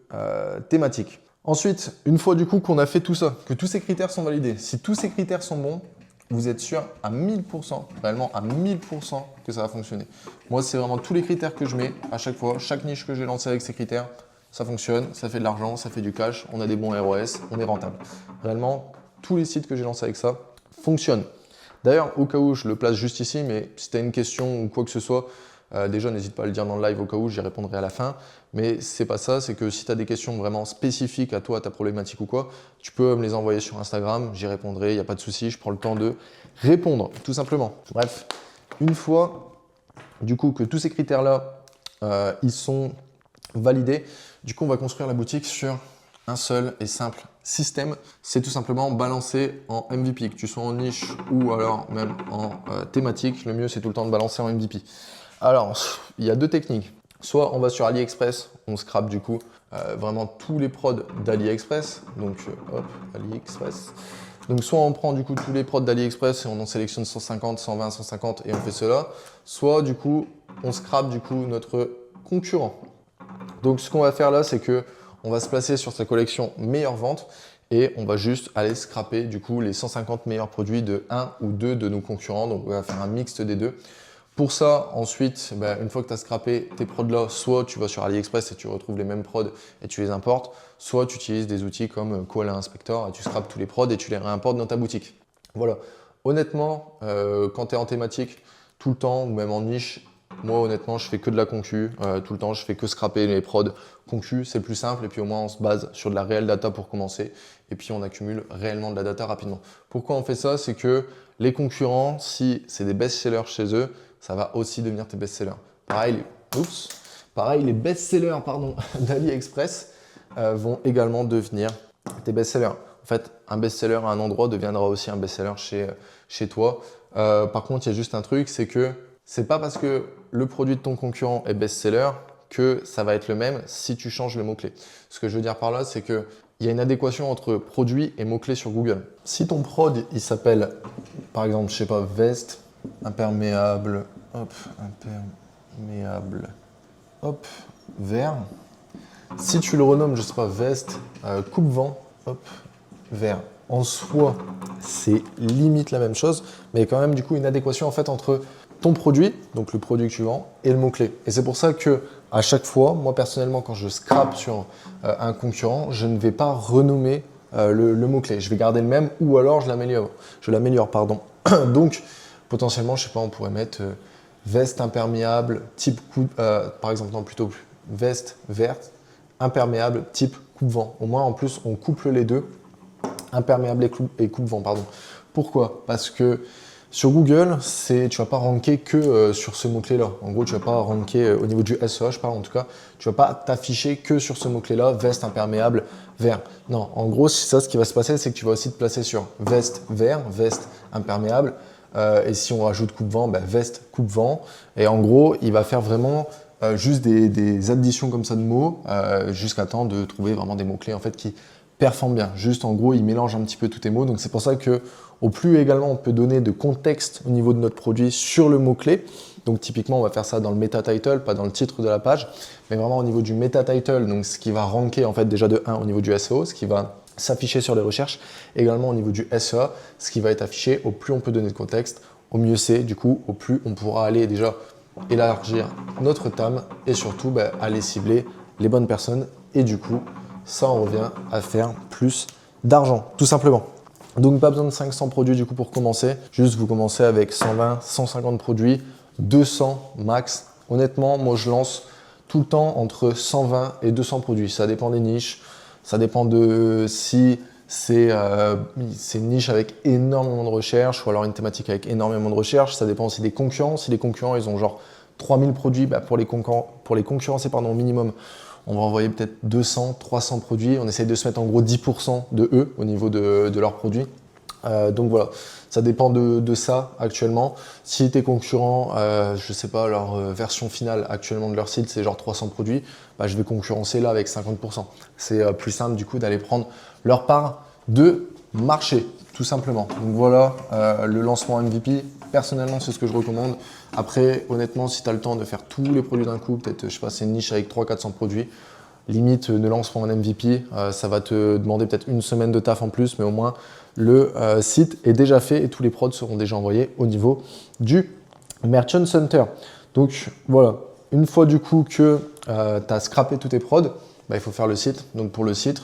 thématique. Ensuite, une fois du coup qu'on a fait tout ça, que tous ces critères sont validés, si tous ces critères sont bons, vous êtes sûr à 1000%, réellement à 1000% que ça va fonctionner. Moi, c'est vraiment tous les critères que je mets à chaque fois. Chaque niche que j'ai lancée avec ces critères, ça fonctionne, ça fait de l'argent, ça fait du cash, on a des bons ROS, on est rentable. Réellement, tous les sites que j'ai lancés avec ça fonctionnent. D'ailleurs, au cas où, je le place juste ici, mais si tu as une question ou quoi que ce soit, déjà, n'hésite pas à le dire dans le live au cas où, j'y répondrai à la fin. Mais c'est pas ça, c'est que si tu as des questions vraiment spécifiques à toi, à ta problématique ou quoi, tu peux me les envoyer sur Instagram, j'y répondrai, il n'y a pas de souci, je prends le temps de répondre, tout simplement. Bref, une fois du coup que tous ces critères-là, ils sont validés, du coup, on va construire la boutique sur un seul et simple système. C'est tout simplement balancer en MVP, que tu sois en niche ou alors même en thématique. Le mieux, c'est tout le temps de balancer en MVP. Alors, il y a deux techniques. Soit on va sur AliExpress, on scrape du coup vraiment tous les prods d'AliExpress. Donc hop, AliExpress. Donc soit on prend du coup tous les prods d'AliExpress et on en sélectionne 150, 120, 150 et on fait cela, soit du coup on scrape du coup notre concurrent. Donc ce qu'on va faire là, c'est que on va se placer sur sa collection meilleure vente et on va juste aller scraper du coup les 150 meilleurs produits de un ou deux de nos concurrents. Donc on va faire un mixte des deux. Pour ça, ensuite, une fois que tu as scrappé tes prods là, soit tu vas sur AliExpress et tu retrouves les mêmes prods et tu les importes, soit tu utilises des outils comme Koala Inspector et tu scrapes tous les prods et tu les réimportes dans ta boutique. Voilà. Honnêtement, quand tu es en thématique tout le temps ou même en niche, moi honnêtement je fais que de la concu, tout le temps je fais que scraper les prods concu, c'est le plus simple et puis au moins on se base sur de la réelle data pour commencer et puis on accumule réellement de la data rapidement. Pourquoi on fait ça? C'est que les concurrents, si c'est des best-sellers chez eux, ça va aussi devenir tes best-sellers. Pareil, les best-sellers d'AliExpress vont également devenir tes best-sellers. En fait, un best-seller à un endroit deviendra aussi un best-seller chez toi. Par contre, il y a juste un truc, c'est que c'est pas parce que le produit de ton concurrent est best-seller que ça va être le même si tu changes le mot-clé. Ce que je veux dire par là, c'est qu'il y a une adéquation entre produit et mot-clé sur Google. Si ton prod, il s'appelle, par exemple, je sais pas, veste, imperméable, vert. Si tu le renommes, je sais pas, veste, coupe-vent, vert. En soi, c'est limite la même chose, mais il y a quand même du coup une adéquation en fait entre ton produit, donc le produit que tu vends, et le mot-clé. Et c'est pour ça que à chaque fois, moi personnellement, quand je scrape sur un concurrent, je ne vais pas renommer le mot-clé. Je vais garder le même ou alors je l'améliore. Donc, potentiellement, je sais pas, on pourrait mettre veste imperméable, type par exemple, non, plutôt veste verte, imperméable, type coupe-vent. Au moins, en plus, on couple les deux, imperméable et coupe-vent, pardon. Pourquoi? Parce que sur Google, tu ne vas pas ranker que sur ce mot-clé-là. En gros, tu ne vas pas ranker au niveau du SEO, je parle en tout cas, tu ne vas pas t'afficher que sur ce mot-clé-là, veste imperméable vert. Non, en gros, ça, ce qui va se passer, c'est que tu vas aussi te placer sur veste vert, veste imperméable. Et si on rajoute coupe-vent, veste coupe-vent. Et en gros, il va faire vraiment juste des additions comme ça de mots jusqu'à temps de trouver vraiment des mots-clés en fait qui performent bien. Juste en gros, il mélange un petit peu tous tes mots. Donc c'est pour ça que au plus également on peut donner de contexte au niveau de notre produit sur le mot-clé. Donc typiquement, on va faire ça dans le meta title, pas dans le titre de la page, mais vraiment au niveau du meta title, donc ce qui va ranker en fait déjà de 1 au niveau du SEO, ce qui va s'afficher sur les recherches, également au niveau du SEA, ce qui va être affiché, au plus on peut donner de contexte, au mieux c'est, du coup, au plus on pourra aller déjà élargir notre TAM et surtout aller cibler les bonnes personnes et du coup, ça on revient à faire plus d'argent, tout simplement. Donc pas besoin de 500 produits du coup pour commencer, juste vous commencez avec 120, 150 produits, 200 max. Honnêtement, moi je lance tout le temps entre 120 et 200 produits, ça dépend des niches. Ça dépend de si c'est une niche avec énormément de recherche ou alors une thématique avec énormément de recherche. Ça dépend aussi des concurrents. Si les concurrents ils ont genre 3000 produits, pour les concurrencer au minimum, on va envoyer peut-être 200, 300 produits. On essaye de se mettre en gros 10% de eux au niveau de leurs produits. Donc voilà, ça dépend de ça actuellement. Si tes concurrents, je sais pas, leur version finale actuellement de leur site, c'est genre 300 produits, je vais concurrencer là avec 50%. C'est plus simple du coup d'aller prendre leur part de marché, tout simplement. Donc voilà, le lancement MVP, personnellement, c'est ce que je recommande. Après, honnêtement, si tu as le temps de faire tous les produits d'un coup, peut-être, je sais pas, c'est une niche avec 300-400 produits, limite ne lance pas en MVP, ça va te demander peut-être une semaine de taf en plus, mais au moins le site est déjà fait et tous les prods seront déjà envoyés au niveau du Merchant Center. Donc voilà, une fois du coup que tu as scrappé tous tes prods, il faut faire le site. Donc pour le site,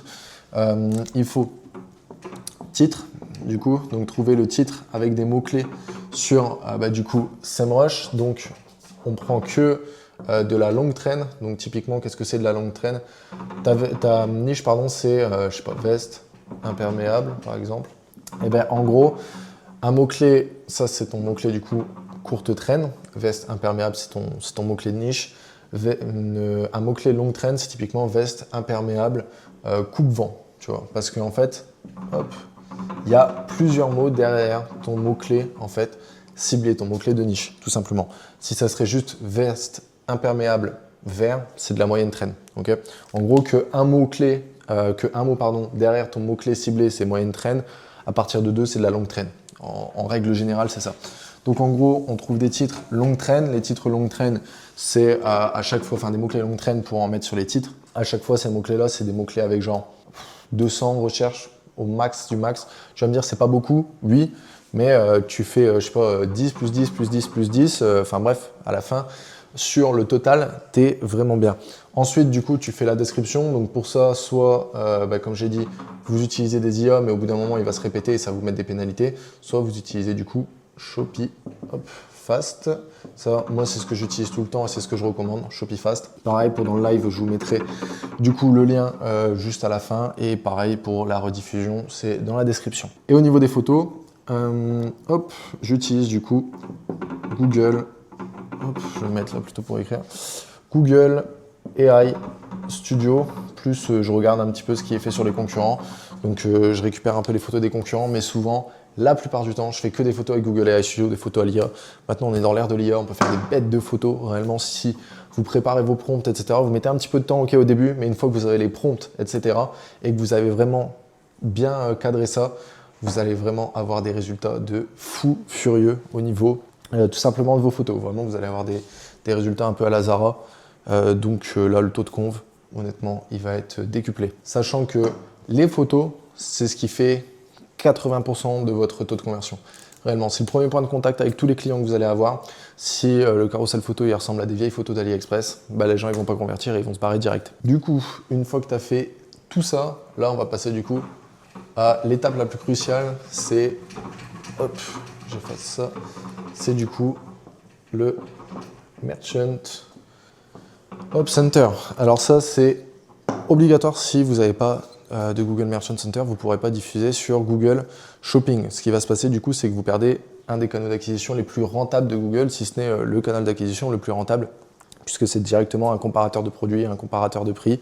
il faut titre, du coup, donc trouver le titre avec des mots-clés sur du coup SEMrush. Donc on prend que de la longue traîne. Donc typiquement, qu'est-ce que c'est de la longue traîne? Ta niche, pardon, c'est, je sais pas, veste imperméable, par exemple. Et en gros, un mot-clé, ça c'est ton mot-clé du coup courte traîne. Veste imperméable, c'est ton mot-clé de niche. Un mot-clé longue traîne, c'est typiquement veste imperméable coupe-vent. Tu vois, parce qu'en fait, il y a plusieurs mots derrière ton mot-clé en fait ciblé, ton mot-clé de niche, tout simplement. Si ça serait juste veste imperméable vert, c'est de la moyenne traîne. Okay, en gros, qu'un mot derrière ton mot-clé ciblé, c'est moyenne traîne. À partir de 2, c'est de la longue traîne. En règle générale, c'est ça. Donc en gros, on trouve des titres longue traîne. Les titres longue traîne, c'est à chaque fois, enfin des mots-clés longue traîne pour en mettre sur les titres. À chaque fois, ces mots-clés-là, c'est des mots-clés avec genre 200 recherches au max du max. Tu vas me dire, c'est pas beaucoup, oui, mais tu fais, je sais pas, 10 plus 10 plus 10 plus 10, enfin bref, à la fin, sur le total, tu es vraiment bien. Ensuite, du coup, tu fais la description. Donc pour ça, soit, comme j'ai dit, vous utilisez des IA, mais au bout d'un moment, il va se répéter et ça va vous mettre des pénalités. Soit vous utilisez du coup Shopifast. Ça, moi, c'est ce que j'utilise tout le temps et c'est ce que je recommande, Shopifast. Pareil, pour dans le live, je vous mettrai du coup le lien juste à la fin. Et pareil pour la rediffusion, c'est dans la description. Et au niveau des photos, j'utilise du coup Google. Je vais le mettre là plutôt pour écrire. Google AI Studio, plus je regarde un petit peu ce qui est fait sur les concurrents. Donc je récupère un peu les photos des concurrents, mais souvent, la plupart du temps, je fais que des photos avec Google AI Studio, des photos à l'IA. Maintenant, on est dans l'ère de l'IA, on peut faire des bêtes de photos. Réellement, si vous préparez vos prompts, etc., vous mettez un petit peu de temps au début, mais une fois que vous avez les prompts, etc., et que vous avez vraiment bien cadré ça, vous allez vraiment avoir des résultats de fou furieux au niveau tout simplement de vos photos. Vraiment, vous allez avoir des résultats un peu à la Zara. Donc là, le taux de conv, honnêtement, il va être décuplé. Sachant que les photos, c'est ce qui fait 80% de votre taux de conversion. Réellement, c'est le premier point de contact avec tous les clients que vous allez avoir. Si le carrousel photo il ressemble à des vieilles photos d'AliExpress, les gens ne vont pas convertir et ils vont se barrer direct. Du coup, une fois que tu as fait tout ça, là, on va passer du coup à l'étape la plus cruciale. C'est, j'efface ça. C'est du coup le Merchant Center. Alors ça, c'est obligatoire si vous n'avez pas de Google Merchant Center, vous ne pourrez pas diffuser sur Google Shopping. Ce qui va se passer du coup, c'est que vous perdez un des canaux d'acquisition les plus rentables de Google, si ce n'est le canal d'acquisition le plus rentable, puisque c'est directement un comparateur de produits, un comparateur de prix.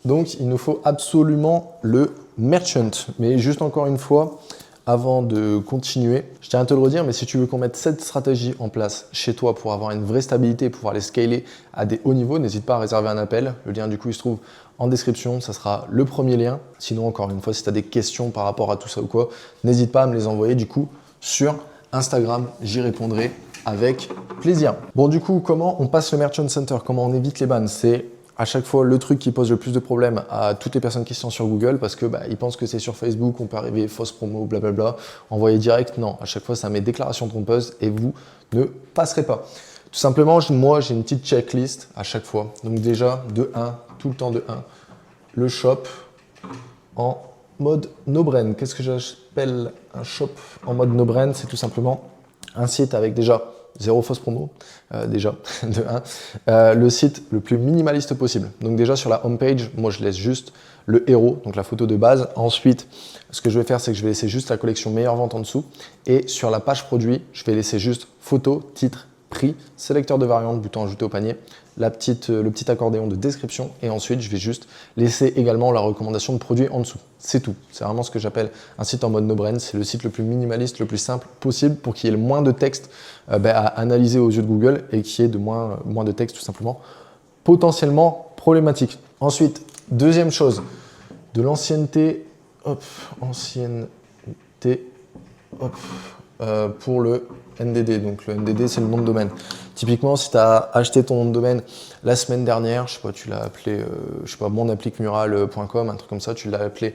Donc il nous faut absolument le Merchant. Mais juste encore une fois, avant de continuer, je tiens à te le redire, mais si tu veux qu'on mette cette stratégie en place chez toi pour avoir une vraie stabilité, pouvoir les scaler à des hauts niveaux, n'hésite pas à réserver un appel. Le lien du coup il se trouve en description, ça sera le premier lien. Sinon, encore une fois, si tu as des questions par rapport à tout ça ou quoi, n'hésite pas à me les envoyer du coup sur Instagram, j'y répondrai avec plaisir. Bon, du coup, comment on passe le Merchant Center, comment on évite les bans? C'est à chaque fois le truc qui pose le plus de problèmes à toutes les personnes qui sont sur Google parce que ils pensent que c'est sur Facebook, on peut arriver fausse promo, blablabla, envoyer direct. Non, à chaque fois, ça met déclaration trompeuse et vous ne passerez pas. Tout simplement, moi, j'ai une petite checklist à chaque fois. Donc déjà, de 1, tout le temps de 1, le shop en mode no-brand. Qu'est-ce que j'appelle un shop en mode no-brand? C'est tout simplement un site avec déjà zéro fausse promo, déjà, de 1. Le site le plus minimaliste possible. Donc déjà sur la homepage, moi je laisse juste le héros, donc la photo de base. Ensuite, ce que je vais faire, c'est que je vais laisser juste la collection meilleure vente en dessous. Et sur la page produit, je vais laisser juste photo, titre, prix, sélecteur de variantes, bouton ajouter au panier, le petit accordéon de description. Et ensuite, je vais juste laisser également la recommandation de produit en dessous. C'est tout. C'est vraiment ce que j'appelle un site en mode no-brand. C'est le site le plus minimaliste, le plus simple possible pour qu'il y ait le moins de texte à analyser aux yeux de Google et qu'il y ait moins de texte tout simplement potentiellement problématique. Ensuite, deuxième chose, de l'ancienneté, pour le NDD. Donc le NDD, c'est le nom de domaine. Typiquement, si tu as acheté ton nom de domaine la semaine dernière, je sais pas, tu l'as appelé, monappliquemural.com, un truc comme ça, tu l'as acheté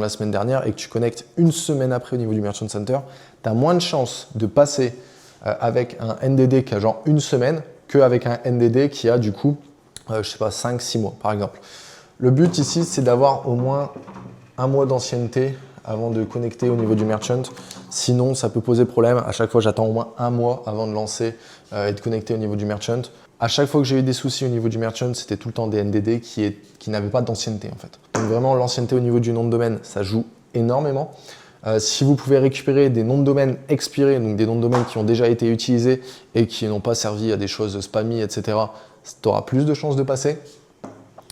la semaine dernière et que tu connectes une semaine après au niveau du Merchant Center, tu as moins de chances de passer avec un NDD qui a genre une semaine qu'avec un NDD qui a du coup, 5-6 mois par exemple. Le but ici, c'est d'avoir au moins un mois d'ancienneté avant de connecter au niveau du merchant. Sinon, ça peut poser problème. À chaque fois, j'attends au moins un mois avant de lancer et de connecter au niveau du merchant. À chaque fois que j'ai eu des soucis au niveau du merchant, c'était tout le temps des NDD qui n'avaient pas d'ancienneté en fait. Donc vraiment, l'ancienneté au niveau du nom de domaine, ça joue énormément. Si vous pouvez récupérer des noms de domaine expirés, donc des noms de domaine qui ont déjà été utilisés et qui n'ont pas servi à des choses spammy, etc., tu auras plus de chances de passer.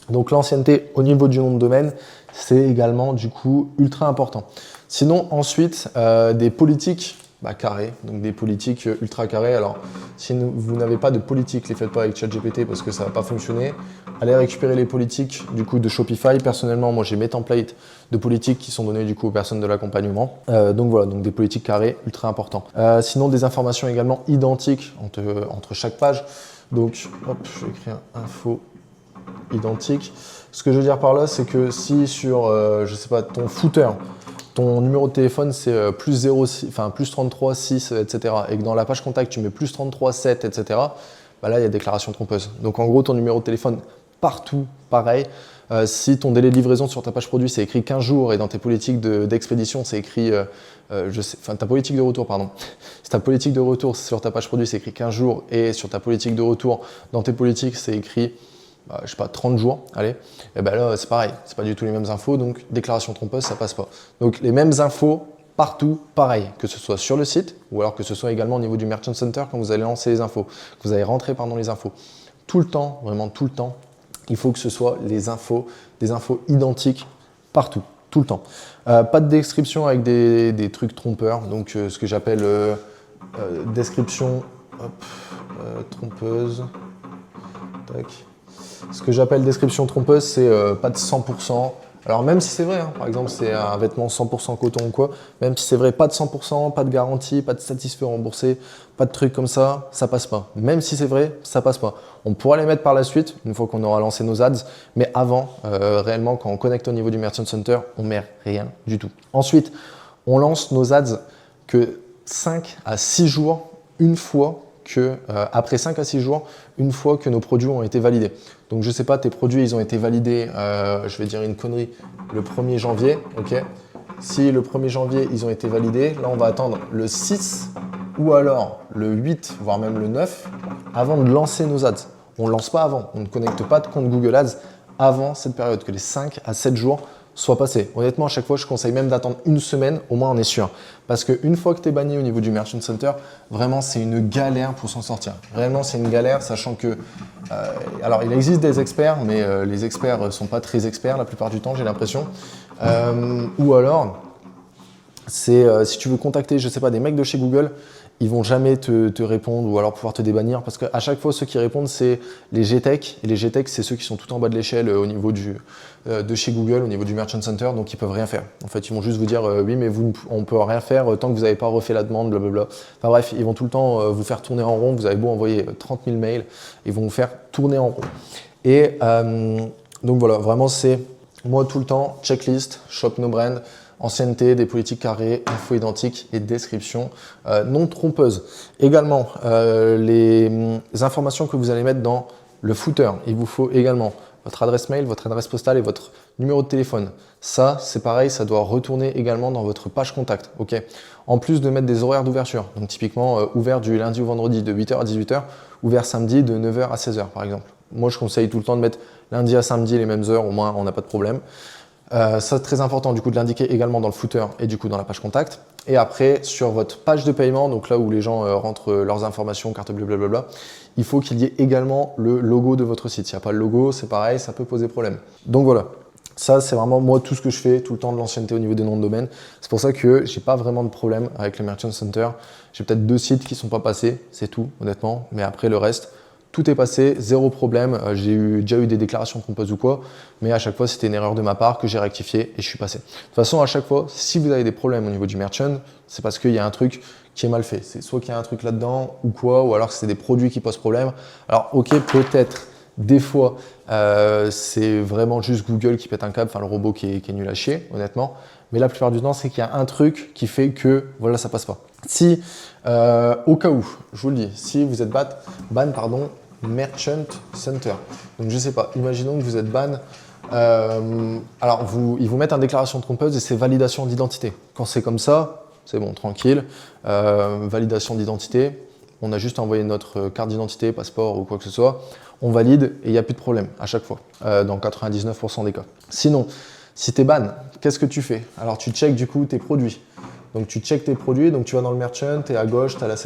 Donc l'ancienneté au niveau du nom de domaine, c'est également du coup ultra important. Sinon ensuite, des politiques carrées, donc des politiques ultra carrées. Alors, si vous n'avez pas de politique, ne les faites pas avec ChatGPT parce que ça ne va pas fonctionner. Allez récupérer les politiques du coup de Shopify. Personnellement, moi j'ai mes templates de politiques qui sont donnés du coup aux personnes de l'accompagnement. Donc voilà, donc des politiques carrées, ultra important. Sinon, des informations également identiques entre chaque page. Donc, hop, je vais écrire info identique. Ce que je veux dire par là, c'est que si sur, je sais pas, ton footer, ton numéro de téléphone c'est plus 06, enfin plus 33, 6, etc. et que dans la page contact tu mets plus 33, 7, etc. Bah là il y a déclaration trompeuse. Donc en gros ton numéro de téléphone partout pareil. Si ton délai de livraison sur ta page produit c'est écrit 15 jours et dans tes politiques d'expédition c'est écrit, ta politique de retour pardon. Si ta politique de retour sur ta page produit c'est écrit 15 jours et sur ta politique de retour dans tes politiques c'est écrit je sais pas, 30 jours, allez, et ben là c'est pareil, c'est pas du tout les mêmes infos, donc déclaration trompeuse, ça passe pas. Donc les mêmes infos partout, pareil, que ce soit sur le site ou alors que ce soit également au niveau du Merchant Center quand vous allez lancer les infos, que vous allez rentrer les infos. Tout le temps, vraiment tout le temps, il faut que ce soit des infos identiques partout, tout le temps. Pas de description avec des trucs trompeurs, donc ce que j'appelle description trompeuse, tac. Ce que j'appelle description trompeuse, c'est pas de 100%. Alors même si c'est vrai, hein, par exemple c'est un vêtement 100% coton ou quoi, même si c'est vrai, pas de 100%, pas de garantie, pas de satisfait remboursé, pas de trucs comme ça, ça passe pas. Même si c'est vrai, ça passe pas. On pourra les mettre par la suite, une fois qu'on aura lancé nos ads, mais avant, réellement, quand on connecte au niveau du Merchant Center, on met rien du tout. Ensuite, on lance nos ads que 5 à 6 jours, une fois que, après 5 à 6 jours, une fois que nos produits ont été validés. Donc je sais pas, tes produits ils ont été validés, je vais dire une connerie, le 1er janvier, ok. Si le 1er janvier ils ont été validés, là on va attendre le 6 ou alors le 8, voire même le 9, avant de lancer nos ads. On ne lance pas avant, on ne connecte pas de compte Google Ads avant cette période, que les 5 à 7 jours soient passés. Honnêtement, à chaque fois, je conseille même d'attendre une semaine, au moins on est sûr. Parce qu'une fois que tu es banni au niveau du Merchant Center, vraiment c'est une galère pour s'en sortir. Réellement c'est une galère, sachant que alors il existe des experts, mais les experts ne sont pas très experts la plupart du temps, j'ai l'impression. Ou alors, c'est si tu veux contacter, je sais pas, des mecs de chez Google, ils vont jamais te répondre ou alors pouvoir te débannir parce qu'à chaque fois, ceux qui répondent, c'est les GTech. Et les GTech, c'est ceux qui sont tout en bas de l'échelle au niveau de chez Google, au niveau du Merchant Center, donc ils peuvent rien faire. En fait, ils vont juste vous dire oui, mais on peut rien faire tant que vous n'avez pas refait la demande, blablabla. Enfin bref, ils vont tout le temps vous faire tourner en rond. Vous avez beau envoyer 30 000 mails, ils vont vous faire tourner en rond. Et donc voilà, vraiment, c'est moi tout le temps, checklist, shop no brand, ancienneté, des politiques carrées, info identique et description non trompeuse. Également, les informations que vous allez mettre dans le footer, il vous faut également votre adresse mail, votre adresse postale et votre numéro de téléphone. Ça, c'est pareil, ça doit retourner également dans votre page contact. Okay. En plus de mettre des horaires d'ouverture, donc typiquement ouvert du lundi au vendredi de 8h à 18h, ouvert samedi de 9h à 16h par exemple. Moi, je conseille tout le temps de mettre lundi à samedi les mêmes heures, au moins on n'a pas de problème. Ça c'est très important du coup de l'indiquer également dans le footer et du coup dans la page contact. Et après sur votre page de paiement, donc là où les gens rentrent leurs informations, carte bleue, blablabla, il faut qu'il y ait également le logo de votre site. S'il n'y a pas le logo, c'est pareil, ça peut poser problème. Donc voilà, ça c'est vraiment moi tout ce que je fais, tout le temps de l'ancienneté au niveau des noms de domaine. C'est pour ça que j'ai pas vraiment de problème avec le Merchant Center. J'ai peut-être 2 sites qui sont pas passés, c'est tout honnêtement, mais après le reste, tout est passé, zéro problème. J'ai déjà eu des déclarations trompeuses ou quoi, mais à chaque fois, c'était une erreur de ma part que j'ai rectifié et je suis passé. De toute façon, à chaque fois, si vous avez des problèmes au niveau du merchant, c'est parce qu'il y a un truc qui est mal fait. C'est soit qu'il y a un truc là-dedans ou quoi, ou alors que c'est des produits qui posent problème. Alors, ok, peut-être, des fois, c'est vraiment juste Google qui pète un câble, enfin le robot qui est nul à chier, honnêtement. Mais la plupart du temps, c'est qu'il y a un truc qui fait que, voilà, ça passe pas. Si, au cas où, je vous le dis, si vous êtes ban, Merchant Center. Donc je sais pas, imaginons que vous êtes ban. Alors ils vous mettent en déclaration trompeuse et c'est validation d'identité. Quand c'est comme ça, c'est bon, tranquille. Validation d'identité, on a juste envoyé notre carte d'identité, passeport ou quoi que ce soit. On valide et il n'y a plus de problème à chaque fois, dans 99% des cas. Sinon, si tu es ban, qu'est-ce que tu fais? Alors tu checkes du coup tes produits. Donc tu checkes tes produits, donc tu vas dans le merchant et à gauche, tu as la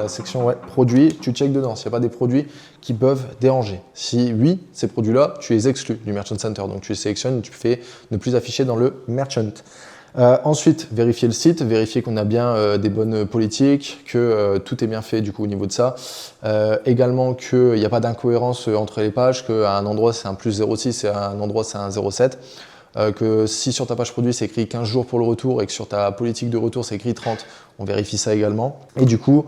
section ouais, produits, tu checkes dedans s'il n'y a pas des produits qui peuvent déranger. Si oui, ces produits-là, tu les exclus du Merchant Center. Donc tu les sélectionnes, tu fais ne plus afficher dans le merchant. Ensuite, vérifier le site, vérifier qu'on a bien des bonnes politiques, que tout est bien fait du coup au niveau de ça. Également qu'il n'y a pas d'incohérence entre les pages, qu'à un endroit c'est un plus 0,6 et à un endroit c'est un 0,7. Que si sur ta page produit c'est écrit 15 jours pour le retour et que sur ta politique de retour c'est écrit 30, on vérifie ça également. Et du coup,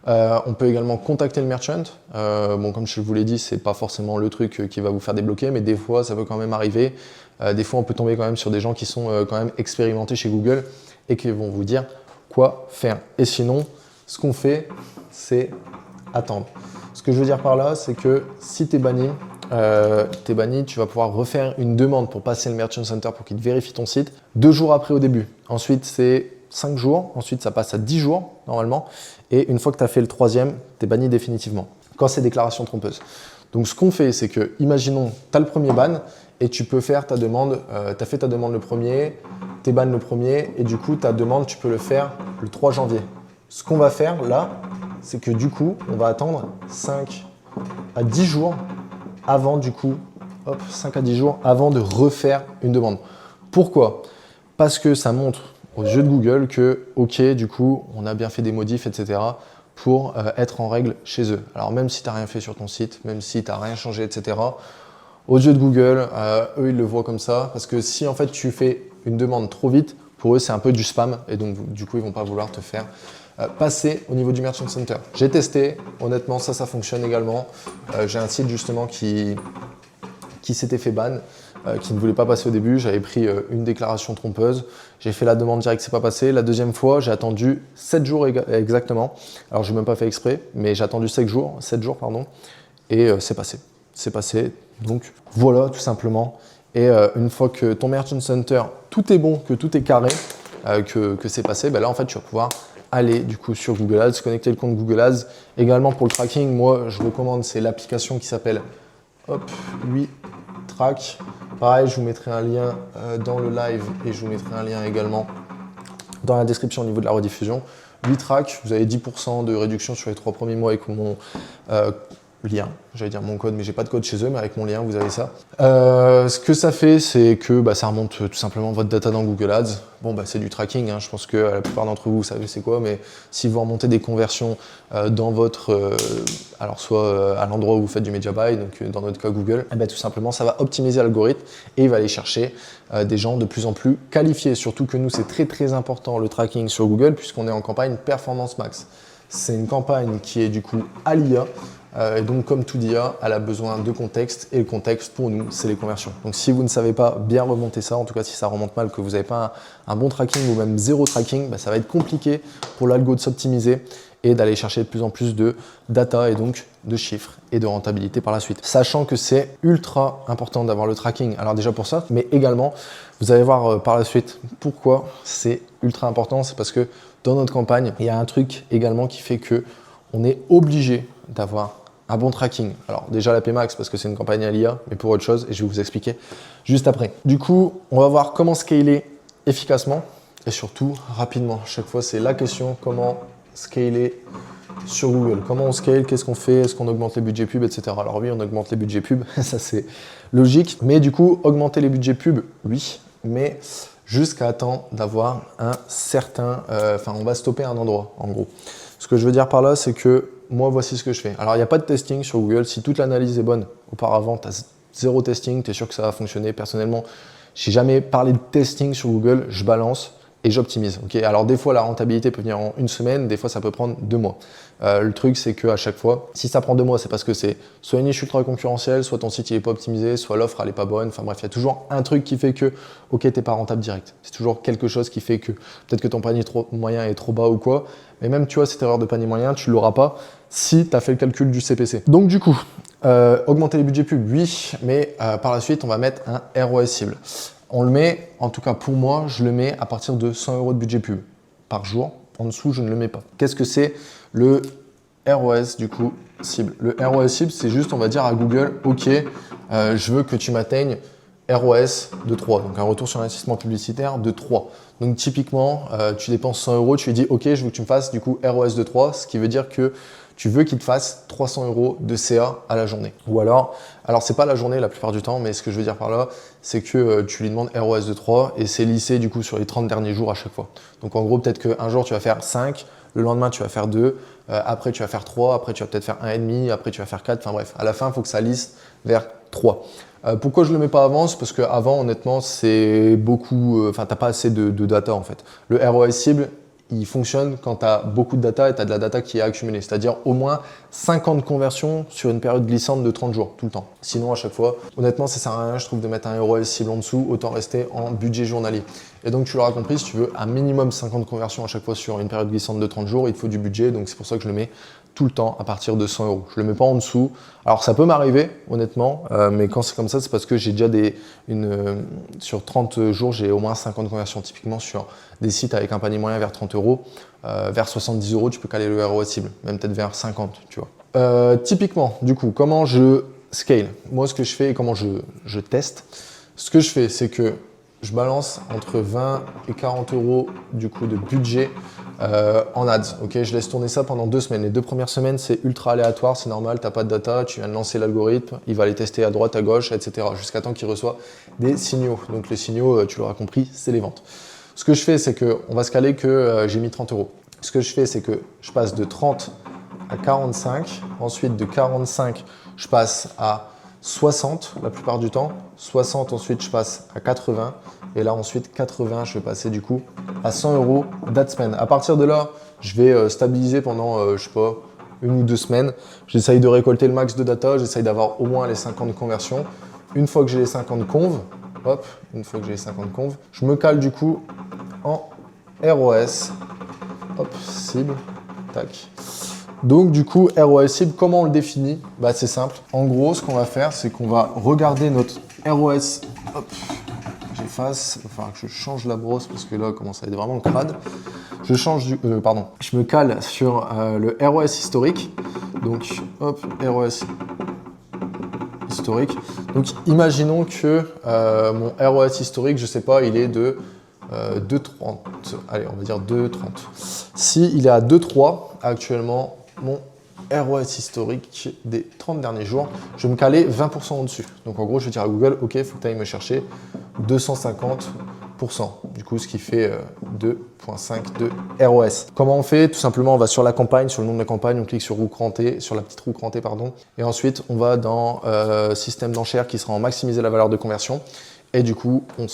on peut également contacter le merchant. Bon, comme je vous l'ai dit, c'est pas forcément le truc qui va vous faire débloquer, mais des fois ça peut quand même arriver. Des fois on peut tomber quand même sur des gens qui sont quand même expérimentés chez Google et qui vont vous dire quoi faire. Et sinon, ce qu'on fait, c'est attendre. Ce que je veux dire par là, c'est que si tu es banni, tu vas pouvoir refaire une demande pour passer le Merchant Center pour qu'il te vérifie ton site 2 jours après au début. Ensuite, c'est 5 jours. Ensuite, ça passe à 10 jours normalement. Et une fois que tu as fait le 3e, tu es banni définitivement quand c'est déclaration trompeuse. Donc, ce qu'on fait, c'est que, imaginons, tu as le premier ban et tu peux faire ta demande. Tu as fait ta demande le premier, tu es ban le premier et du coup, ta demande, tu peux le faire le 3 janvier. Ce qu'on va faire là, c'est que du coup, on va attendre 5 à 10 jours avant du coup, 5 à 10 jours avant de refaire une demande. Pourquoi? Parce que ça montre aux yeux de Google que, ok, du coup, on a bien fait des modifs, etc. pour être en règle chez eux. Alors même si tu n'as rien fait sur ton site, même si tu n'as rien changé, etc. Aux yeux de Google, eux, ils le voient comme ça. Parce que si en fait tu fais une demande trop vite, pour eux, c'est un peu du spam. Et donc, du coup, ils ne vont pas vouloir te faire passer au niveau du Merchant Center. J'ai testé, honnêtement, ça fonctionne également. J'ai un site justement qui s'était fait ban, qui ne voulait pas passer au début. J'avais pris une déclaration trompeuse. J'ai fait la demande directe, c'est pas passé. La deuxième fois, j'ai attendu 7 jours exactement. Alors, je n'ai même pas fait exprès, mais j'ai attendu 7 jours, et c'est passé. C'est passé. Donc, voilà, tout simplement. Et une fois que ton Merchant Center, tout est bon, que tout est carré, que c'est passé, ben là, en fait, tu vas pouvoir aller du coup sur Google Ads, connecter le compte Google Ads. Également pour le tracking, moi je recommande, c'est l'application qui s'appelle 8Track. Pareil, je vous mettrai un lien dans le live et je vous mettrai un lien également dans la description au niveau de la rediffusion. 8Track, vous avez 10% de réduction sur les 3 premiers mois avec mon lien, j'allais dire mon code, mais j'ai pas de code chez eux, mais avec mon lien vous avez ça. Ce que ça fait, c'est que ça remonte tout simplement votre data dans Google Ads. Bon, c'est du tracking, hein. Je pense que la plupart d'entre vous savez c'est quoi, mais si vous remontez des conversions dans votre, alors soit à l'endroit où vous faites du media buy, donc dans notre cas Google, tout simplement ça va optimiser l'algorithme et il va aller chercher des gens de plus en plus qualifiés. Surtout que nous c'est très très important le tracking sur Google puisqu'on est en campagne Performance Max. C'est une campagne qui est du coup à l'IA. Et donc, comme tout IA, elle a besoin de contexte et le contexte pour nous, c'est les conversions. Donc, si vous ne savez pas bien remonter ça, en tout cas si ça remonte mal, que vous n'avez pas un bon tracking ou même zéro tracking, ça va être compliqué pour l'algo de s'optimiser et d'aller chercher de plus en plus de data et donc de chiffres et de rentabilité par la suite. Sachant que c'est ultra important d'avoir le tracking. Alors déjà pour ça, mais également, vous allez voir par la suite pourquoi c'est ultra important. C'est parce que dans notre campagne, il y a un truc également qui fait que on est obligé d'avoir un bon tracking. Alors déjà la PMax parce que c'est une campagne à l'IA, mais pour autre chose, et je vais vous expliquer juste après. Du coup, on va voir comment scaler efficacement et surtout rapidement. Chaque fois, c'est la question, comment scaler sur Google. Comment on scale, qu'est-ce qu'on fait, est-ce qu'on augmente les budgets pub, etc. Alors oui, on augmente les budgets pub, ça c'est logique, mais du coup, augmenter les budgets pub, oui, mais jusqu'à temps d'avoir un certain... on va stopper un endroit, en gros. Ce que je veux dire par là, c'est que moi, voici ce que je fais. Alors, il n'y a pas de testing sur Google. Si toute l'analyse est bonne, auparavant, tu as 0 testing, tu es sûr que ça va fonctionner. Personnellement, je n'ai jamais parlé de testing sur Google, je balance et j'optimise. Okay, alors, des fois, la rentabilité peut venir en 1 semaine, des fois, ça peut prendre 2 mois. Le truc, c'est qu'à chaque fois, si ça prend 2 mois, c'est parce que c'est soit une niche ultra concurrentielle, soit ton site n'est pas optimisé, soit l'offre elle n'est pas bonne. Enfin bref, il y a toujours un truc qui fait que, ok, tu n'es pas rentable direct. C'est toujours quelque chose qui fait que peut-être que ton panier moyen est trop bas ou quoi. Mais même, tu vois, cette erreur de panier moyen, tu ne l'auras pas si tu as fait le calcul du CPC. Donc du coup, augmenter les budgets pub, oui, mais par la suite, on va mettre un ROS cible. On le met, en tout cas pour moi, je le mets à partir de 100 € de budget pub par jour. En dessous, je ne le mets pas. Qu'est-ce que c'est le ROS du coup cible? Le ROS cible, c'est juste, on va dire à Google, ok, je veux que tu m'atteignes ROS de 3, donc un retour sur investissement publicitaire de 3. Donc typiquement, tu dépenses 100 €, tu lui dis ok, je veux que tu me fasses du coup ROS de 3, ce qui veut dire que tu veux qu'il te fasse 300 € de CA à la journée. Ou alors c'est pas la journée la plupart du temps, mais ce que je veux dire par là, c'est que tu lui demandes ROS de 3 et c'est lissé du coup sur les 30 derniers jours à chaque fois. Donc en gros, peut-être qu'un jour tu vas faire 5, le lendemain tu vas faire 2, après tu vas faire 3, après tu vas peut-être faire 1,5, après tu vas faire 4, enfin bref, à la fin il faut que ça lisse vers 3. Pourquoi je ne le mets pas avant? C'est parce qu'avant, honnêtement, c'est beaucoup. Enfin, tu n'as pas assez de data en fait. Le ROS cible, il fonctionne quand tu as beaucoup de data et tu as de la data qui est accumulée. C'est-à-dire au moins 50 conversions sur une période glissante de 30 jours, tout le temps. Sinon, à chaque fois, honnêtement, ça ne sert à rien, je trouve, de mettre un ROS cible en dessous, autant rester en budget journalier. Et donc, tu l'auras compris, si tu veux un minimum 50 conversions à chaque fois sur une période glissante de 30 jours, il te faut du budget. Donc, c'est pour ça que je le mets tout le temps à partir de 100 €. Je ne le mets pas en dessous. Alors, ça peut m'arriver, honnêtement, mais quand c'est comme ça, c'est parce que j'ai déjà sur 30 jours, j'ai au moins 50 conversions. Typiquement, sur des sites avec un panier moyen vers 30 €, vers 70 €, tu peux caler le ROS cible, même peut-être vers 50, tu vois. Typiquement, du coup, comment je scale? Moi, ce que je fais et comment je teste, ce que je fais, c'est que je balance entre 20 et 40 € du coup de budget en ads. Ok, je laisse tourner ça pendant 2 semaines. Les 2 premières semaines, c'est ultra aléatoire, c'est normal, tu n'as pas de data, tu viens de lancer l'algorithme, il va les tester à droite, à gauche, etc. jusqu'à temps qu'il reçoit des signaux. Donc les signaux, tu l'auras compris, c'est les ventes. Ce que je fais, c'est qu'on va se caler que j'ai mis 30 €. Ce que je fais, c'est que je passe de 30 à 45. Ensuite, de 45, je passe à 60 la plupart du temps. 60, ensuite, je passe à 80. Et là, ensuite, 80, je vais passer du coup à 100 € d'ad spend. À partir de là, je vais stabiliser pendant, je sais pas, 1 ou 2 semaines. J'essaye de récolter le max de data. J'essaye d'avoir au moins les 50 conversions. Une fois que j'ai les 50 conves, je me cale du coup en ROS. Hop, cible, tac. Donc du coup, ROS cible, comment on le définit? Bah, c'est simple. En gros, ce qu'on va faire, c'est qu'on va regarder notre ROS. Hop, j'efface. Il va falloir que je change la brosse parce que là, commence à être vraiment crade. Je me cale sur le ROS historique. Donc, hop, ROS historique. Donc, imaginons que mon ROS historique, je sais pas, il est de 2,30. Allez, on va dire 2,30. Si il est à 2,3 actuellement, mon ROS historique des 30 derniers jours, je vais me caler 20% au-dessus. Donc en gros, je vais dire à Google, ok, il faut que tu ailles me chercher 250%. Du coup, ce qui fait 2,5 de ROS. Comment on fait? Tout simplement, on va sur la campagne, sur le nom de la campagne, on clique sur roue crantée, sur la petite roue crantée, pardon. Et ensuite, on va dans système d'enchères qui sera en maximiser la valeur de conversion. Et du coup, on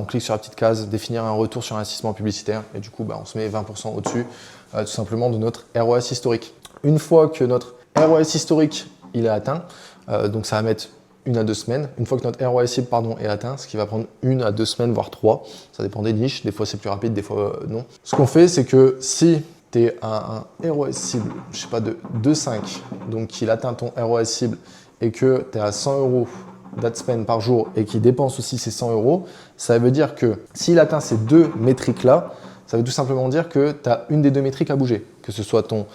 clique sur la petite case, définir un retour sur investissement publicitaire. Et du coup, on se met 20% au-dessus, tout simplement, de notre ROS historique. Une fois que notre ROS historique il est atteint, donc ça va mettre 1 à 2 semaines. Une fois que notre ROS cible est atteint, ce qui va prendre 1 à 2 semaines, voire 3. Ça dépend des niches. Des fois, c'est plus rapide, des fois, non. Ce qu'on fait, c'est que si tu es à un ROS cible, je sais pas, de 2,5, donc qu'il atteint ton ROS cible et que tu es à 100 € d'ad spend par jour et qui dépense aussi ces 100 €, ça veut dire que s'il atteint ces 2 métriques-là, ça veut tout simplement dire que tu as une des 2 métriques à bouger, que ce soit ton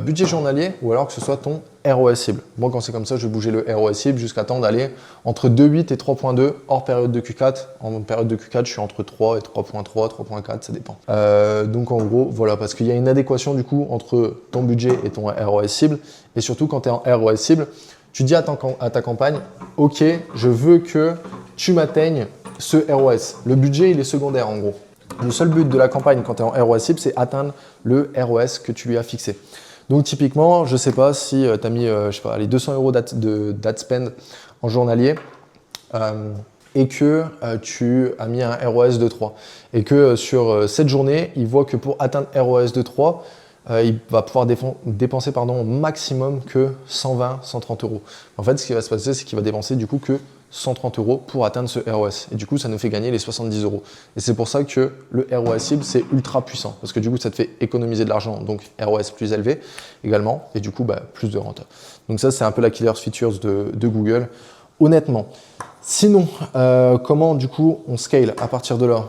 budget journalier ou alors que ce soit ton ROS cible. Moi, quand c'est comme ça, je vais bouger le ROS cible jusqu'à temps d'aller entre 2,8 et 3,2 hors période de Q4. En période de Q4, je suis entre 3 et 3,3, 3,4, ça dépend. Donc en gros, voilà, parce qu'il y a une adéquation du coup entre ton budget et ton ROS cible. Et surtout, quand tu es en ROS cible, tu dis à ta campagne, ok, je veux que tu m'atteignes ce ROS. Le budget, il est secondaire en gros. Le seul but de la campagne quand tu es en ROS cible, c'est atteindre le ROS que tu lui as fixé. Donc typiquement, je ne sais pas si tu as mis les 200 € d'ad spend en journalier et que tu as mis un ROS de 3. Et que sur cette journée, il voit que pour atteindre ROS de 3, il va pouvoir dépenser au maximum que 120, 130 €. En fait, ce qui va se passer, c'est qu'il va dépenser du coup que 130 € pour atteindre ce ROS. Et du coup, ça nous fait gagner les 70 €. Et c'est pour ça que le ROS cible, c'est ultra puissant. Parce que du coup, ça te fait économiser de l'argent. Donc, ROS plus élevé également. Et du coup, plus de rente. Donc ça, c'est un peu la killer features de Google. Honnêtement. Sinon, comment du coup on scale à partir de là?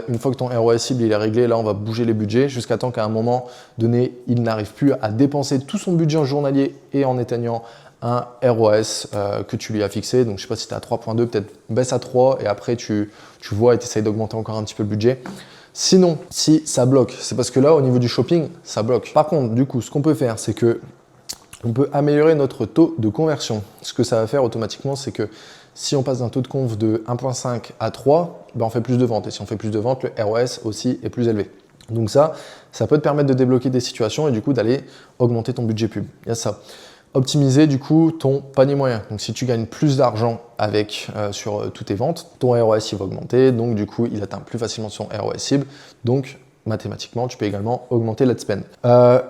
Une fois que ton ROS cible il est réglé, là on va bouger les budgets jusqu'à temps qu'à un moment donné, il n'arrive plus à dépenser tout son budget en journalier et en éteignant un ROS que tu lui as fixé. Donc je ne sais pas si tu es à 3,2, peut-être baisse à 3 et après tu vois et tu essayes d'augmenter encore un petit peu le budget. Sinon, si ça bloque, c'est parce que là, au niveau du shopping, ça bloque. Par contre, du coup, ce qu'on peut faire, c'est que on peut améliorer notre taux de conversion. Ce que ça va faire automatiquement, c'est que si on passe d'un taux de conv de 1.5 à 3, ben on fait plus de ventes. Et si on fait plus de ventes, le ROS aussi est plus élevé. Donc ça peut te permettre de débloquer des situations et du coup d'aller augmenter ton budget pub. Il y a ça. Optimiser du coup ton panier moyen. Donc si tu gagnes plus d'argent avec sur toutes tes ventes, ton ROS il va augmenter. Donc du coup, il atteint plus facilement son ROS cible. Donc mathématiquement, tu peux également augmenter l'ad spend.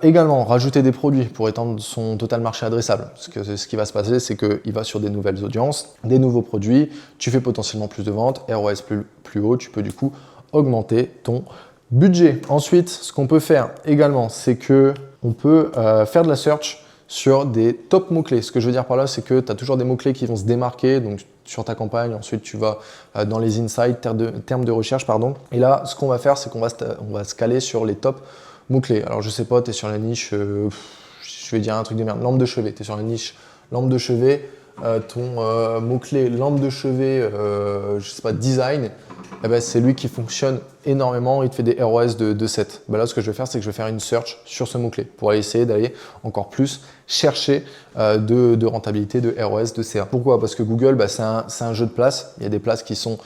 Également, rajouter des produits pour étendre son total marché adressable. Parce que ce qui va se passer, c'est qu'il va sur des nouvelles audiences, des nouveaux produits, tu fais potentiellement plus de ventes, ROS plus haut, tu peux du coup augmenter ton budget. Ensuite, ce qu'on peut faire également, c'est que on peut faire de la search sur des top mots-clés. Ce que je veux dire par là, c'est que tu as toujours des mots-clés qui vont se démarquer donc sur ta campagne. Ensuite, tu vas dans les insights, termes de recherche, pardon. Et là, ce qu'on va faire, c'est qu'on va se caler sur les top mots-clés. Alors, je sais pas, tu es sur la niche, je vais dire un truc de merde, lampe de chevet. Tu es sur la niche lampe de chevet, ton mot-clé lampe de chevet, je sais pas, design, eh ben, c'est lui qui fonctionne énormément, il te fait des ROS de 7. Ben là, ce que je vais faire, c'est que je vais faire une search sur ce mot-clé pour essayer d'aller encore plus chercher de rentabilité, de ROS, de CA. Pourquoi? Parce que Google, ben, c'est un jeu de places. Il y a des places qui sont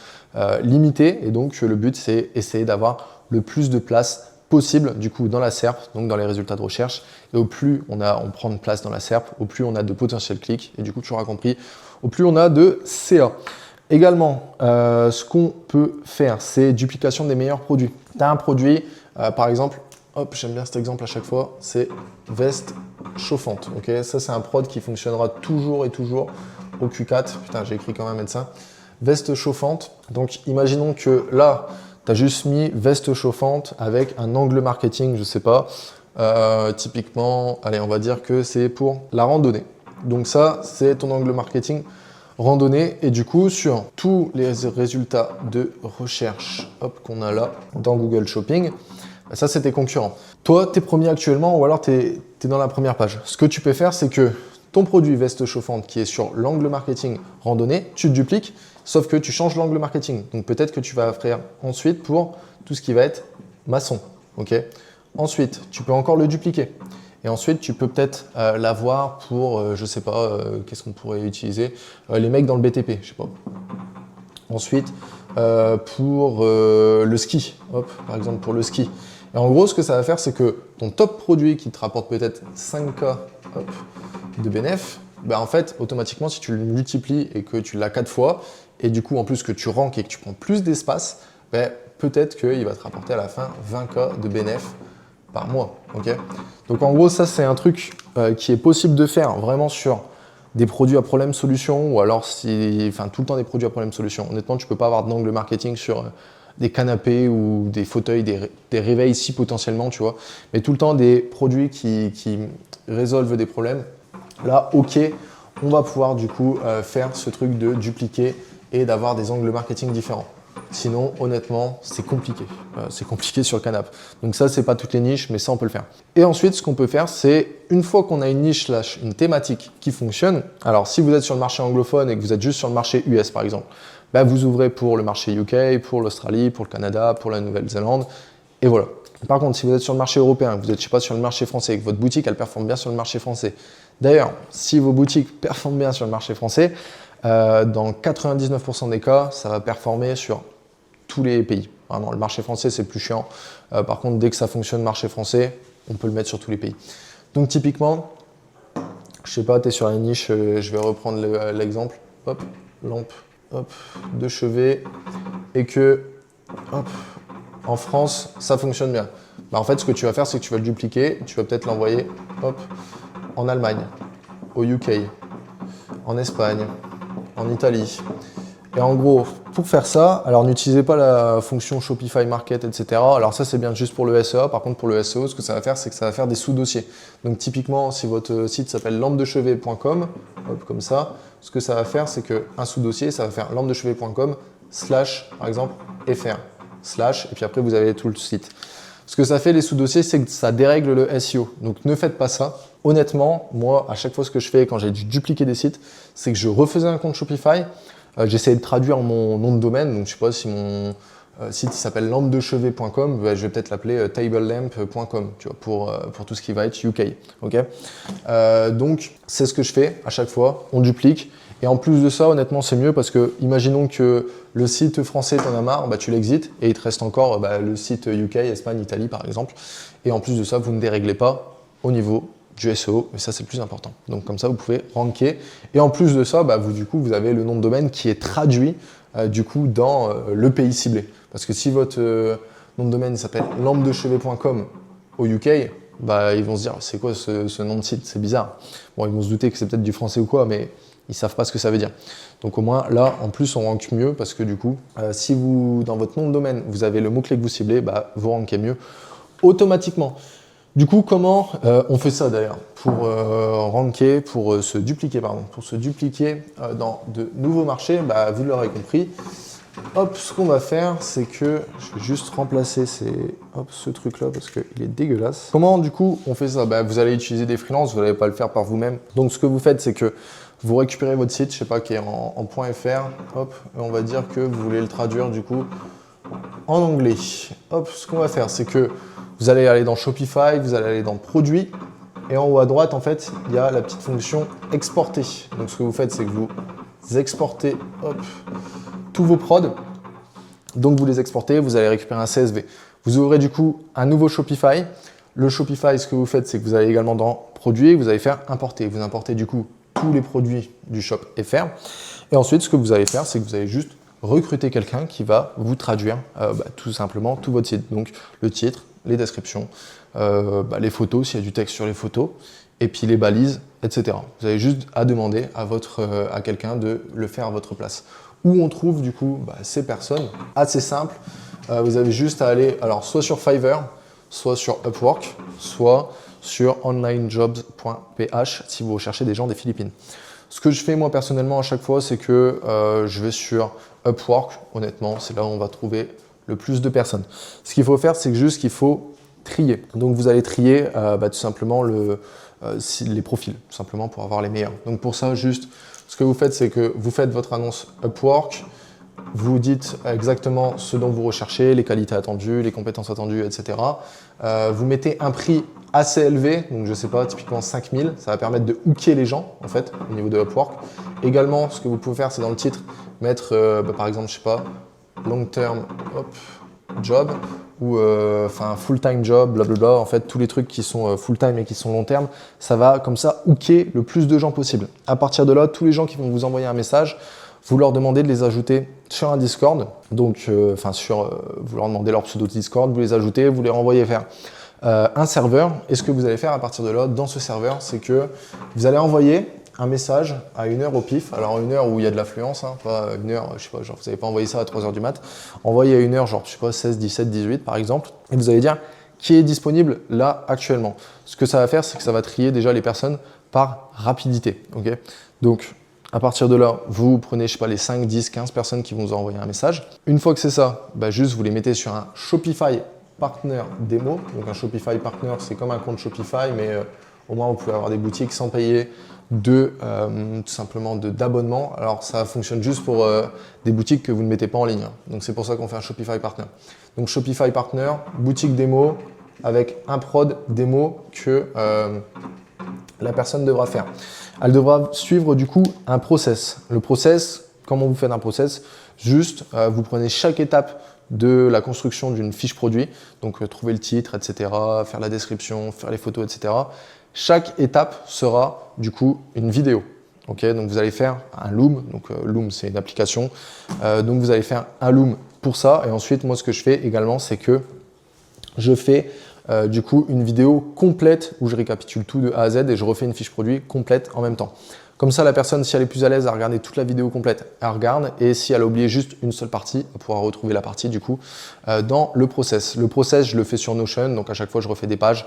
limitées et donc le but, c'est essayer d'avoir le plus de places possible du coup dans la SERP, donc dans les résultats de recherche. Et au plus on prend de place dans la SERP, au plus on a de potentiels clics et du coup, tu auras compris, au plus on a de CA. Également, ce qu'on peut faire, c'est duplication des meilleurs produits. Tu as un produit, par exemple, hop, j'aime bien cet exemple à chaque fois, c'est veste chauffante. Okay, ça, c'est un prod qui fonctionnera toujours et toujours au Q4. Putain, j'ai écrit quand même ça. Veste chauffante. Donc, imaginons que là, tu as juste mis veste chauffante avec un angle marketing, je sais pas. Typiquement, allez, on va dire que c'est pour la randonnée. Donc ça, c'est ton angle marketing randonnée et du coup sur tous les résultats de recherche qu'on a là dans Google Shopping, ça c'est tes concurrents. Toi, tu es premier actuellement ou alors tu es dans la première page. Ce que tu peux faire, c'est que ton produit veste chauffante qui est sur l'angle marketing randonnée, tu le dupliques, sauf que tu changes l'angle marketing. Donc peut-être que tu vas faire ensuite pour tout ce qui va être maçon. Okay. Ensuite, tu peux encore le dupliquer. Et ensuite, tu peux peut-être l'avoir pour, je sais pas, qu'est-ce qu'on pourrait utiliser, les mecs dans le BTP, je sais pas. Ensuite, pour le ski, hop, par exemple pour le ski. Et en gros, ce que ça va faire, c'est que ton top produit qui te rapporte peut-être 5K hop, de bénéf, ben en fait, automatiquement, si tu le multiplies et que tu l'as 4 fois, et du coup, en plus que tu ranks et que tu prends plus d'espace, ben, peut-être qu'il va te rapporter à la fin 20K de bénéf par mois. Okay. Donc en gros, ça c'est un truc qui est possible de faire vraiment sur des produits à problème solution ou alors tout le temps des produits à problème solution. Honnêtement, tu peux pas avoir d'angle marketing sur des canapés ou des fauteuils, des réveils si potentiellement, tu vois. Mais tout le temps des produits qui résolvent des problèmes. Là, ok, on va pouvoir du coup faire ce truc de dupliquer et d'avoir des angles marketing différents. Sinon, honnêtement, c'est compliqué. C'est compliqué sur le canapé. Donc ça, c'est pas toutes les niches, mais ça, on peut le faire. Et ensuite, ce qu'on peut faire, c'est une fois qu'on a une niche / une thématique qui fonctionne, alors si vous êtes sur le marché anglophone et que vous êtes juste sur le marché US, par exemple, bah, vous ouvrez pour le marché UK, pour l'Australie, pour le Canada, pour la Nouvelle-Zélande, et voilà. Par contre, si vous êtes sur le marché européen, que vous êtes, je sais pas, sur le marché français, et que votre boutique, elle performe bien sur le marché français. D'ailleurs, si vos boutiques performent bien sur le marché français, dans 99% des cas, ça va performer sur tous les pays. Vraiment, le marché français, c'est plus chiant. Par contre, dès que ça fonctionne, le marché français, on peut le mettre sur tous les pays. Donc, typiquement, je sais pas, tu es sur la niche, je vais reprendre l'exemple. Hop, lampe, hop, de chevet. Et que, hop, en France, ça fonctionne bien. Bah, en fait, ce que tu vas faire, c'est que tu vas le dupliquer. Tu vas peut-être l'envoyer, hop, en Allemagne, au UK, en Espagne, en Italie. Et en gros, pour faire ça, alors n'utilisez pas la fonction Shopify Market, etc. Alors ça, c'est bien juste pour le SEA. Par contre, pour le SEO, ce que ça va faire, c'est que ça va faire des sous-dossiers. Donc typiquement, si votre site s'appelle lampedechevet.com, hop, comme ça, ce que ça va faire, c'est qu'un sous-dossier, ça va faire lampedechevet.com / par exemple, fr, / et puis après, vous avez tout le site. Ce que ça fait, les sous-dossiers, c'est que ça dérègle le SEO. Donc ne faites pas ça. Honnêtement, moi, à chaque fois, ce que je fais quand j'ai dû dupliquer des sites, c'est que je refaisais un compte Shopify. J'essayais de traduire mon nom de domaine, donc je sais pas si site qui s'appelle lampedechevet.com, bah, je vais peut-être l'appeler tablelamp.com, tu vois, pour tout ce qui va être UK. Okay, donc, c'est ce que je fais à chaque fois. On duplique. Et en plus de ça, honnêtement, c'est mieux parce que, imaginons que le site français, t'en as marre, bah, tu l'exites et il te reste encore le site UK, Espagne, Italie, par exemple. Et en plus de ça, vous ne déréglez pas au niveau du SEO, mais ça, c'est le plus important. Donc, comme ça, vous pouvez ranker. Et en plus de ça, bah, vous avez le nom de domaine qui est traduit du coup dans le pays ciblé. Parce que si votre nom de domaine s'appelle lampedechevet.com au UK, bah, ils vont se dire, c'est quoi ce nom de site? C'est bizarre. Bon, ils vont se douter que c'est peut-être du français ou quoi, mais ils ne savent pas ce que ça veut dire. Donc au moins là, en plus, on rank mieux parce que du coup, si vous, dans votre nom de domaine, vous avez le mot-clé que vous ciblez, bah, vous rankez mieux automatiquement. Du coup, comment on fait ça d'ailleurs pour ranker, pour se dupliquer dans de nouveaux marchés, bah, vous l'aurez compris. Hop, ce qu'on va faire, c'est que je vais juste remplacer ce truc-là parce qu'il est dégueulasse. Comment du coup on fait ça? Bah, vous allez utiliser des freelances, vous n'allez pas le faire par vous-même. Donc ce que vous faites, c'est que vous récupérez votre site, je sais pas, qui est en .fr, hop, et on va dire que vous voulez le traduire du coup en anglais. Hop, ce qu'on va faire, c'est que vous allez aller dans Shopify, vous allez aller dans Produits, et en haut à droite, en fait, il y a la petite fonction Exporter. Donc ce que vous faites, c'est que vous exportez, hop, tous vos prods. Donc vous les exportez, vous allez récupérer un CSV. Vous ouvrez du coup un nouveau Shopify. Le Shopify, ce que vous faites, c'est que vous allez également dans Produits, vous allez faire Importer. Vous importez du coup tous les produits du shop FR. Et ensuite, ce que vous allez faire, c'est que vous allez juste recruter quelqu'un qui va vous traduire tout simplement tout votre site. Donc le titre, les descriptions, les photos, s'il y a du texte sur les photos, et puis les balises, etc. Vous avez juste à demander à quelqu'un de le faire à votre place. Où on trouve du coup ces personnes? Assez simple. Vous avez juste à aller soit sur Fiverr, soit sur Upwork, soit sur onlinejobs.ph si vous recherchez des gens des Philippines. Ce que je fais moi personnellement à chaque fois, c'est que je vais sur Upwork. Honnêtement, c'est là où on va trouver le plus de personnes. Ce qu'il faut faire, c'est juste qu'il faut trier. Donc vous allez trier tout simplement les profils, tout simplement pour avoir les meilleurs. Donc pour ça, juste ce que vous faites, c'est que vous faites votre annonce Upwork, vous dites exactement ce dont vous recherchez, les qualités attendues, les compétences attendues, etc. Vous mettez un prix assez élevé, donc je ne sais pas, typiquement 5000, ça va permettre de hooker les gens en fait au niveau de Upwork. Également, ce que vous pouvez faire, c'est dans le titre mettre par exemple, je sais pas, long term job ou full-time job, blablabla. En fait, tous les trucs qui sont full-time et qui sont long terme, ça va comme ça hooker le plus de gens possible. À partir de là, tous les gens qui vont vous envoyer un message, vous leur demandez de les ajouter sur un Discord. Donc, vous leur demandez leur pseudo Discord, vous les ajoutez, vous les renvoyez vers un serveur. Et ce que vous allez faire à partir de là, dans ce serveur, c'est que vous allez envoyer un message à 1 heure au pif. Alors 1 heure où il y a de l'affluence, hein, pas 1 heure, je sais pas, genre vous n'allez pas envoyer ça à 3 heures du mat. Envoyez à 1 heure, genre je sais pas, 16, 17, 18 par exemple. Et vous allez dire qui est disponible là actuellement. Ce que ça va faire, c'est que ça va trier déjà les personnes par rapidité. Okay, donc à partir de là, vous prenez, je sais pas, les 5, 10, 15 personnes qui vont vous envoyer un message. Une fois que c'est ça, juste vous les mettez sur un Shopify Partner démo. Donc un Shopify Partner, c'est comme un compte Shopify, mais au moins vous pouvez avoir des boutiques sans payer tout simplement d'abonnement. Alors ça fonctionne juste pour des boutiques que vous ne mettez pas en ligne. Donc c'est pour ça qu'on fait un Shopify Partner. Donc Shopify Partner, boutique démo avec un prod démo que la personne devra faire. Elle devra suivre du coup un process. Le process, comment vous faites un process? Juste, vous prenez chaque étape de la construction d'une fiche produit, donc trouver le titre, etc., faire la description, faire les photos, etc. Chaque étape sera du coup une vidéo. Okay, donc vous allez faire un Loom, donc Loom c'est une application, donc vous allez faire un Loom pour ça, et ensuite moi ce que je fais également c'est que je fais du coup une vidéo complète où je récapitule tout de A à Z et je refais une fiche produit complète en même temps. Comme ça, la personne, si elle est plus à l'aise à regarder toute la vidéo complète, elle regarde. Et si elle a oublié juste une seule partie, elle pourra retrouver la partie du coup dans le process. Le process, je le fais sur Notion. Donc à chaque fois, je refais des pages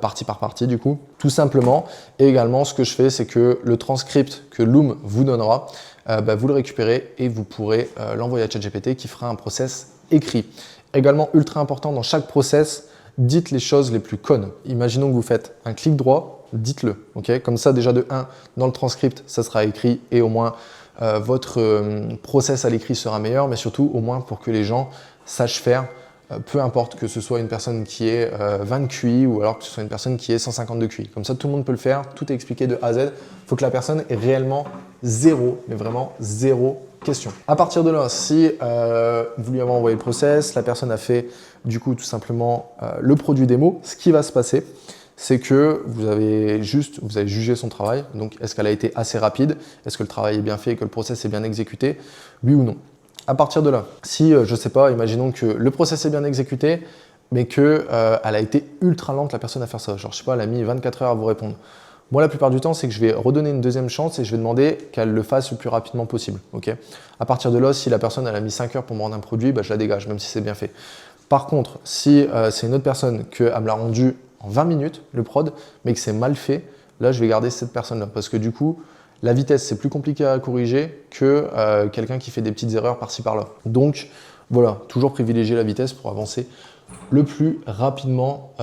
partie par partie du coup, tout simplement. Et également, ce que je fais, c'est que le transcript que Loom vous donnera, vous le récupérez et vous pourrez l'envoyer à ChatGPT qui fera un process écrit. Également, ultra important dans chaque process, dites les choses les plus connes. Imaginons que vous faites un clic droit, dites-le. Okay, comme ça, déjà de 1, dans le transcript, ça sera écrit et au moins, votre process à l'écrit sera meilleur, mais surtout au moins pour que les gens sachent faire, peu importe que ce soit une personne qui ait 20 QI ou alors que ce soit une personne qui ait 150 de QI. Comme ça, tout le monde peut le faire, tout est expliqué de A à Z. Il faut que la personne ait réellement zéro, mais vraiment zéro question. À partir de là, si vous lui avez envoyé le process, la personne a fait du coup tout simplement le produit démo, ce qui va se passer, c'est que vous avez jugé son travail. Donc, est-ce qu'elle a été assez rapide? Est-ce que le travail est bien fait et que le process est bien exécuté? Oui ou non? À partir de là, si, je ne sais pas, imaginons que le process est bien exécuté, mais qu'elle a été ultra lente, la personne à faire ça. Genre, je sais pas, elle a mis 24 heures à vous répondre. Moi, la plupart du temps, c'est que je vais redonner une deuxième chance et je vais demander qu'elle le fasse le plus rapidement possible. Okay, à partir de là, si la personne elle a mis 5 heures pour me rendre un produit, bah, je la dégage, même si c'est bien fait. Par contre, si c'est une autre personne qu'elle me l'a rendu en 20 minutes, le prod, mais que c'est mal fait, là, je vais garder cette personne-là. Parce que du coup, la vitesse, c'est plus compliqué à corriger que quelqu'un qui fait des petites erreurs par-ci par-là. Donc, voilà, toujours privilégier la vitesse pour avancer le plus rapidement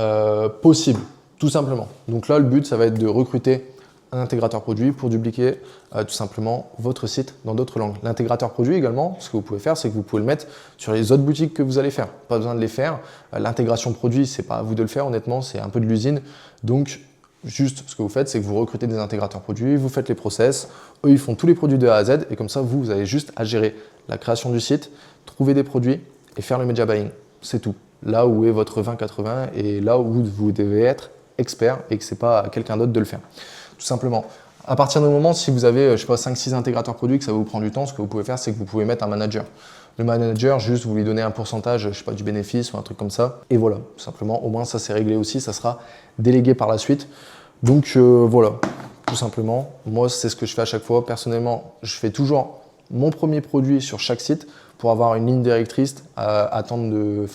possible, tout simplement. Donc là, le but, ça va être de recruter un intégrateur produit pour dupliquer tout simplement votre site dans d'autres langues. L'intégrateur produit également, ce que vous pouvez faire, c'est que vous pouvez le mettre sur les autres boutiques que vous allez faire. Pas besoin de les faire. L'intégration produit, c'est pas à vous de le faire, honnêtement, c'est un peu de l'usine. Donc, juste ce que vous faites, c'est que vous recrutez des intégrateurs produits, vous faites les process, eux, ils font tous les produits de A à Z, et comme ça, vous avez juste à gérer la création du site, trouver des produits et faire le media buying. C'est tout. Là où est votre 20-80 et là où vous devez être expert et que ce n'est pas à quelqu'un d'autre de le faire. Tout simplement. À partir du moment, si vous avez, je sais pas, 5-6 intégrateurs produits, que ça vous prend du temps, ce que vous pouvez faire, c'est que vous pouvez mettre un manager. Le manager, juste, vous lui donnez un pourcentage, je sais pas, du bénéfice ou un truc comme ça. Et voilà, tout simplement, au moins, ça c'est réglé aussi, ça sera délégué par la suite. Donc voilà, tout simplement. Moi, c'est ce que je fais à chaque fois. Personnellement, je fais toujours mon premier produit sur chaque site pour avoir une ligne directrice,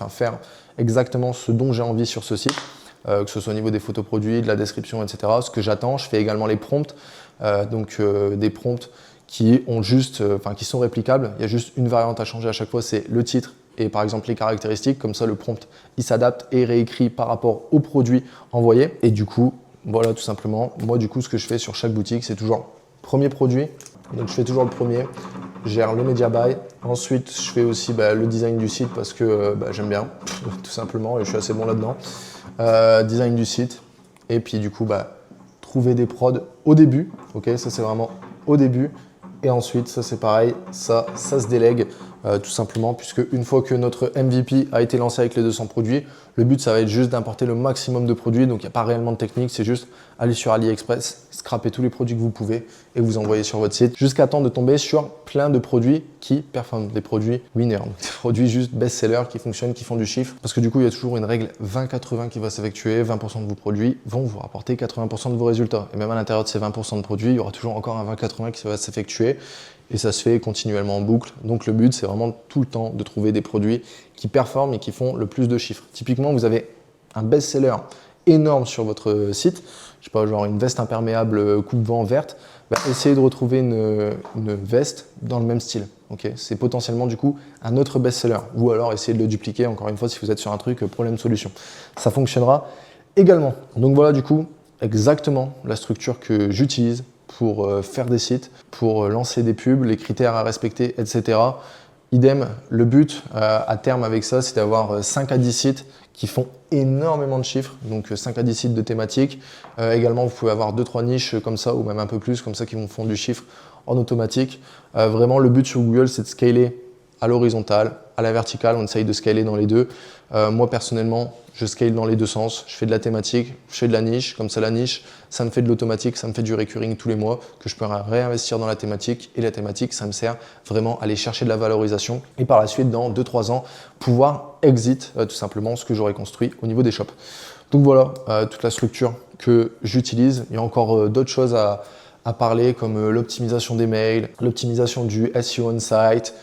faire exactement ce dont j'ai envie sur ce site. Que ce soit au niveau des photos produits, de la description, etc. Ce que j'attends, je fais également les prompts, des prompts qui sont réplicables. Il y a juste une variante à changer à chaque fois, c'est le titre et par exemple les caractéristiques. Comme ça, le prompt, il s'adapte et réécrit par rapport au produit envoyé. Et du coup, voilà, tout simplement. Moi, du coup, ce que je fais sur chaque boutique, c'est toujours premier produit. Donc, je fais toujours le premier. Je gère le media buy. Ensuite, je fais aussi le design du site parce que j'aime bien, tout simplement, et je suis assez bon là-dedans. Design du site et puis du coup trouver des prods au début, ok, ça c'est vraiment au début et ensuite ça c'est pareil, ça se délègue tout simplement puisque une fois que notre MVP a été lancé avec les 200 produits, le but ça va être juste d'importer le maximum de produits, donc il n'y a pas réellement de technique, c'est juste aller sur AliExpress, scraper tous les produits que vous pouvez et vous envoyer sur votre site jusqu'à temps de tomber sur plein de produits qui performent, des produits winners, donc des produits juste best-sellers qui fonctionnent, qui font du chiffre parce que du coup il y a toujours une règle 20-80 qui va s'effectuer, 20% de vos produits vont vous rapporter 80% de vos résultats et même à l'intérieur de ces 20% de produits, il y aura toujours encore un 20-80 qui va s'effectuer et ça se fait continuellement en boucle. Donc le but, c'est vraiment tout le temps de trouver des produits qui performent et qui font le plus de chiffres. Typiquement, vous avez un best-seller énorme sur votre site, je sais pas, genre une veste imperméable coupe-vent verte, essayez de retrouver une veste dans le même style. Okay, c'est potentiellement du coup un autre best-seller. Ou alors essayez de le dupliquer, encore une fois, si vous êtes sur un truc problème-solution. Ça fonctionnera également. Donc voilà du coup exactement la structure que j'utilise pour faire des sites, pour lancer des pubs, les critères à respecter, etc. Idem, le but à terme avec ça, c'est d'avoir 5 à 10 sites qui font énormément de chiffres, donc 5 à 10 sites de thématiques. Également, vous pouvez avoir 2-3 niches comme ça, ou même un peu plus, comme ça, qui vont font du chiffre en automatique. Vraiment, le but sur Google, c'est de scaler à l'horizontale, à la verticale, on essaye de scaler dans les deux. Moi, personnellement, je scale dans les deux sens. Je fais de la thématique, je fais de la niche. Comme ça, la niche, ça me fait de l'automatique, ça me fait du recurring tous les mois que je peux réinvestir dans la thématique. Et la thématique, ça me sert vraiment à aller chercher de la valorisation. Et par la suite, dans 2-3 ans, pouvoir exit tout simplement ce que j'aurais construit au niveau des shops. Donc voilà, toute la structure que j'utilise. Il y a encore d'autres choses à parler comme l'optimisation des mails, l'optimisation du SEO on-site,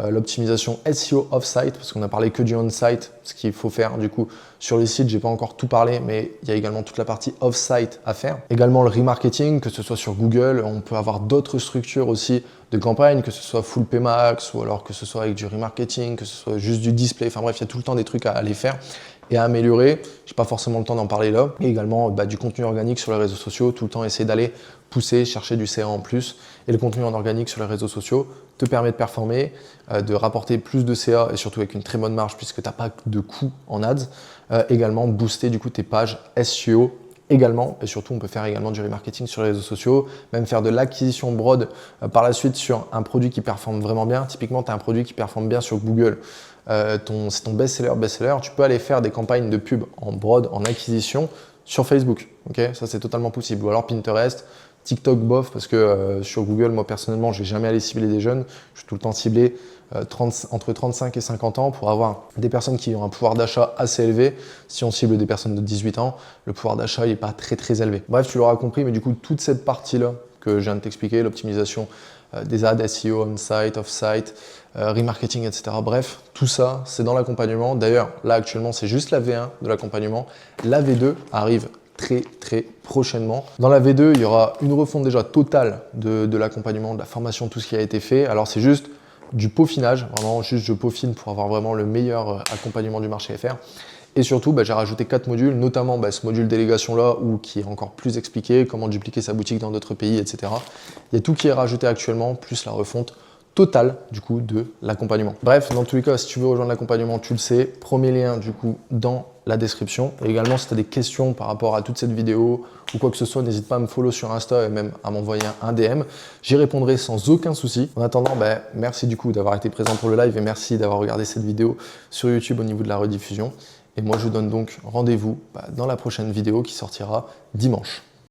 l'optimisation SEO off-site, parce qu'on a parlé que du on-site, ce qu'il faut faire du coup sur les sites, j'ai pas encore tout parlé, mais il y a également toute la partie off-site à faire. Également le remarketing, que ce soit sur Google, on peut avoir d'autres structures aussi de campagne, que ce soit full PMax ou alors que ce soit avec du remarketing, que ce soit juste du display, enfin bref, il y a tout le temps des trucs à aller faire et à améliorer. J'ai pas forcément le temps d'en parler là. Et également du contenu organique sur les réseaux sociaux, tout le temps essayer d'aller pousser, chercher du CA en plus. Et le contenu en organique sur les réseaux sociaux te permet de performer, de rapporter plus de CA et surtout avec une très bonne marge puisque tu n'as pas de coûts en ads. Également booster du coup tes pages SEO également, et surtout on peut faire également du remarketing sur les réseaux sociaux, même faire de l'acquisition broad par la suite sur un produit qui performe vraiment bien. Typiquement, tu as un produit qui performe bien sur Google, c'est ton best-seller, tu peux aller faire des campagnes de pub en broad, en acquisition sur Facebook. Okay, ça, c'est totalement possible. Ou alors Pinterest, TikTok, bof, parce que sur Google, moi personnellement, je n'ai jamais allé cibler des jeunes. Je suis tout le temps ciblé entre 35 et 50 ans pour avoir des personnes qui ont un pouvoir d'achat assez élevé. Si on cible des personnes de 18 ans, le pouvoir d'achat n'est pas très élevé. Bref, tu l'auras compris, mais du coup, toute cette partie-là que je viens de t'expliquer, l'optimisation des ads, SEO, on-site, off-site, remarketing, etc. Bref, tout ça, c'est dans l'accompagnement. D'ailleurs, là, actuellement, c'est juste la V1 de l'accompagnement. La V2 arrive très prochainement. Dans la V2, il y aura une refonte déjà totale de l'accompagnement, de la formation, tout ce qui a été fait. Alors, c'est juste du peaufinage, vraiment juste je peaufine pour avoir vraiment le meilleur accompagnement du marché FR. Et surtout, j'ai rajouté 4 modules, notamment ce module délégation là, qui est encore plus expliqué, comment dupliquer sa boutique dans d'autres pays, etc. Il y a tout qui est rajouté actuellement, plus la refonte totale du coup de l'accompagnement. Bref, dans tous les cas, si tu veux rejoindre l'accompagnement, tu le sais, premier lien du coup dans la description. Et également, si tu as des questions par rapport à toute cette vidéo ou quoi que ce soit, n'hésite pas à me follow sur Insta et même à m'envoyer un DM. J'y répondrai sans aucun souci. En attendant, merci du coup d'avoir été présent pour le live et merci d'avoir regardé cette vidéo sur YouTube au niveau de la rediffusion. Et moi, je vous donne donc rendez-vous dans la prochaine vidéo qui sortira dimanche.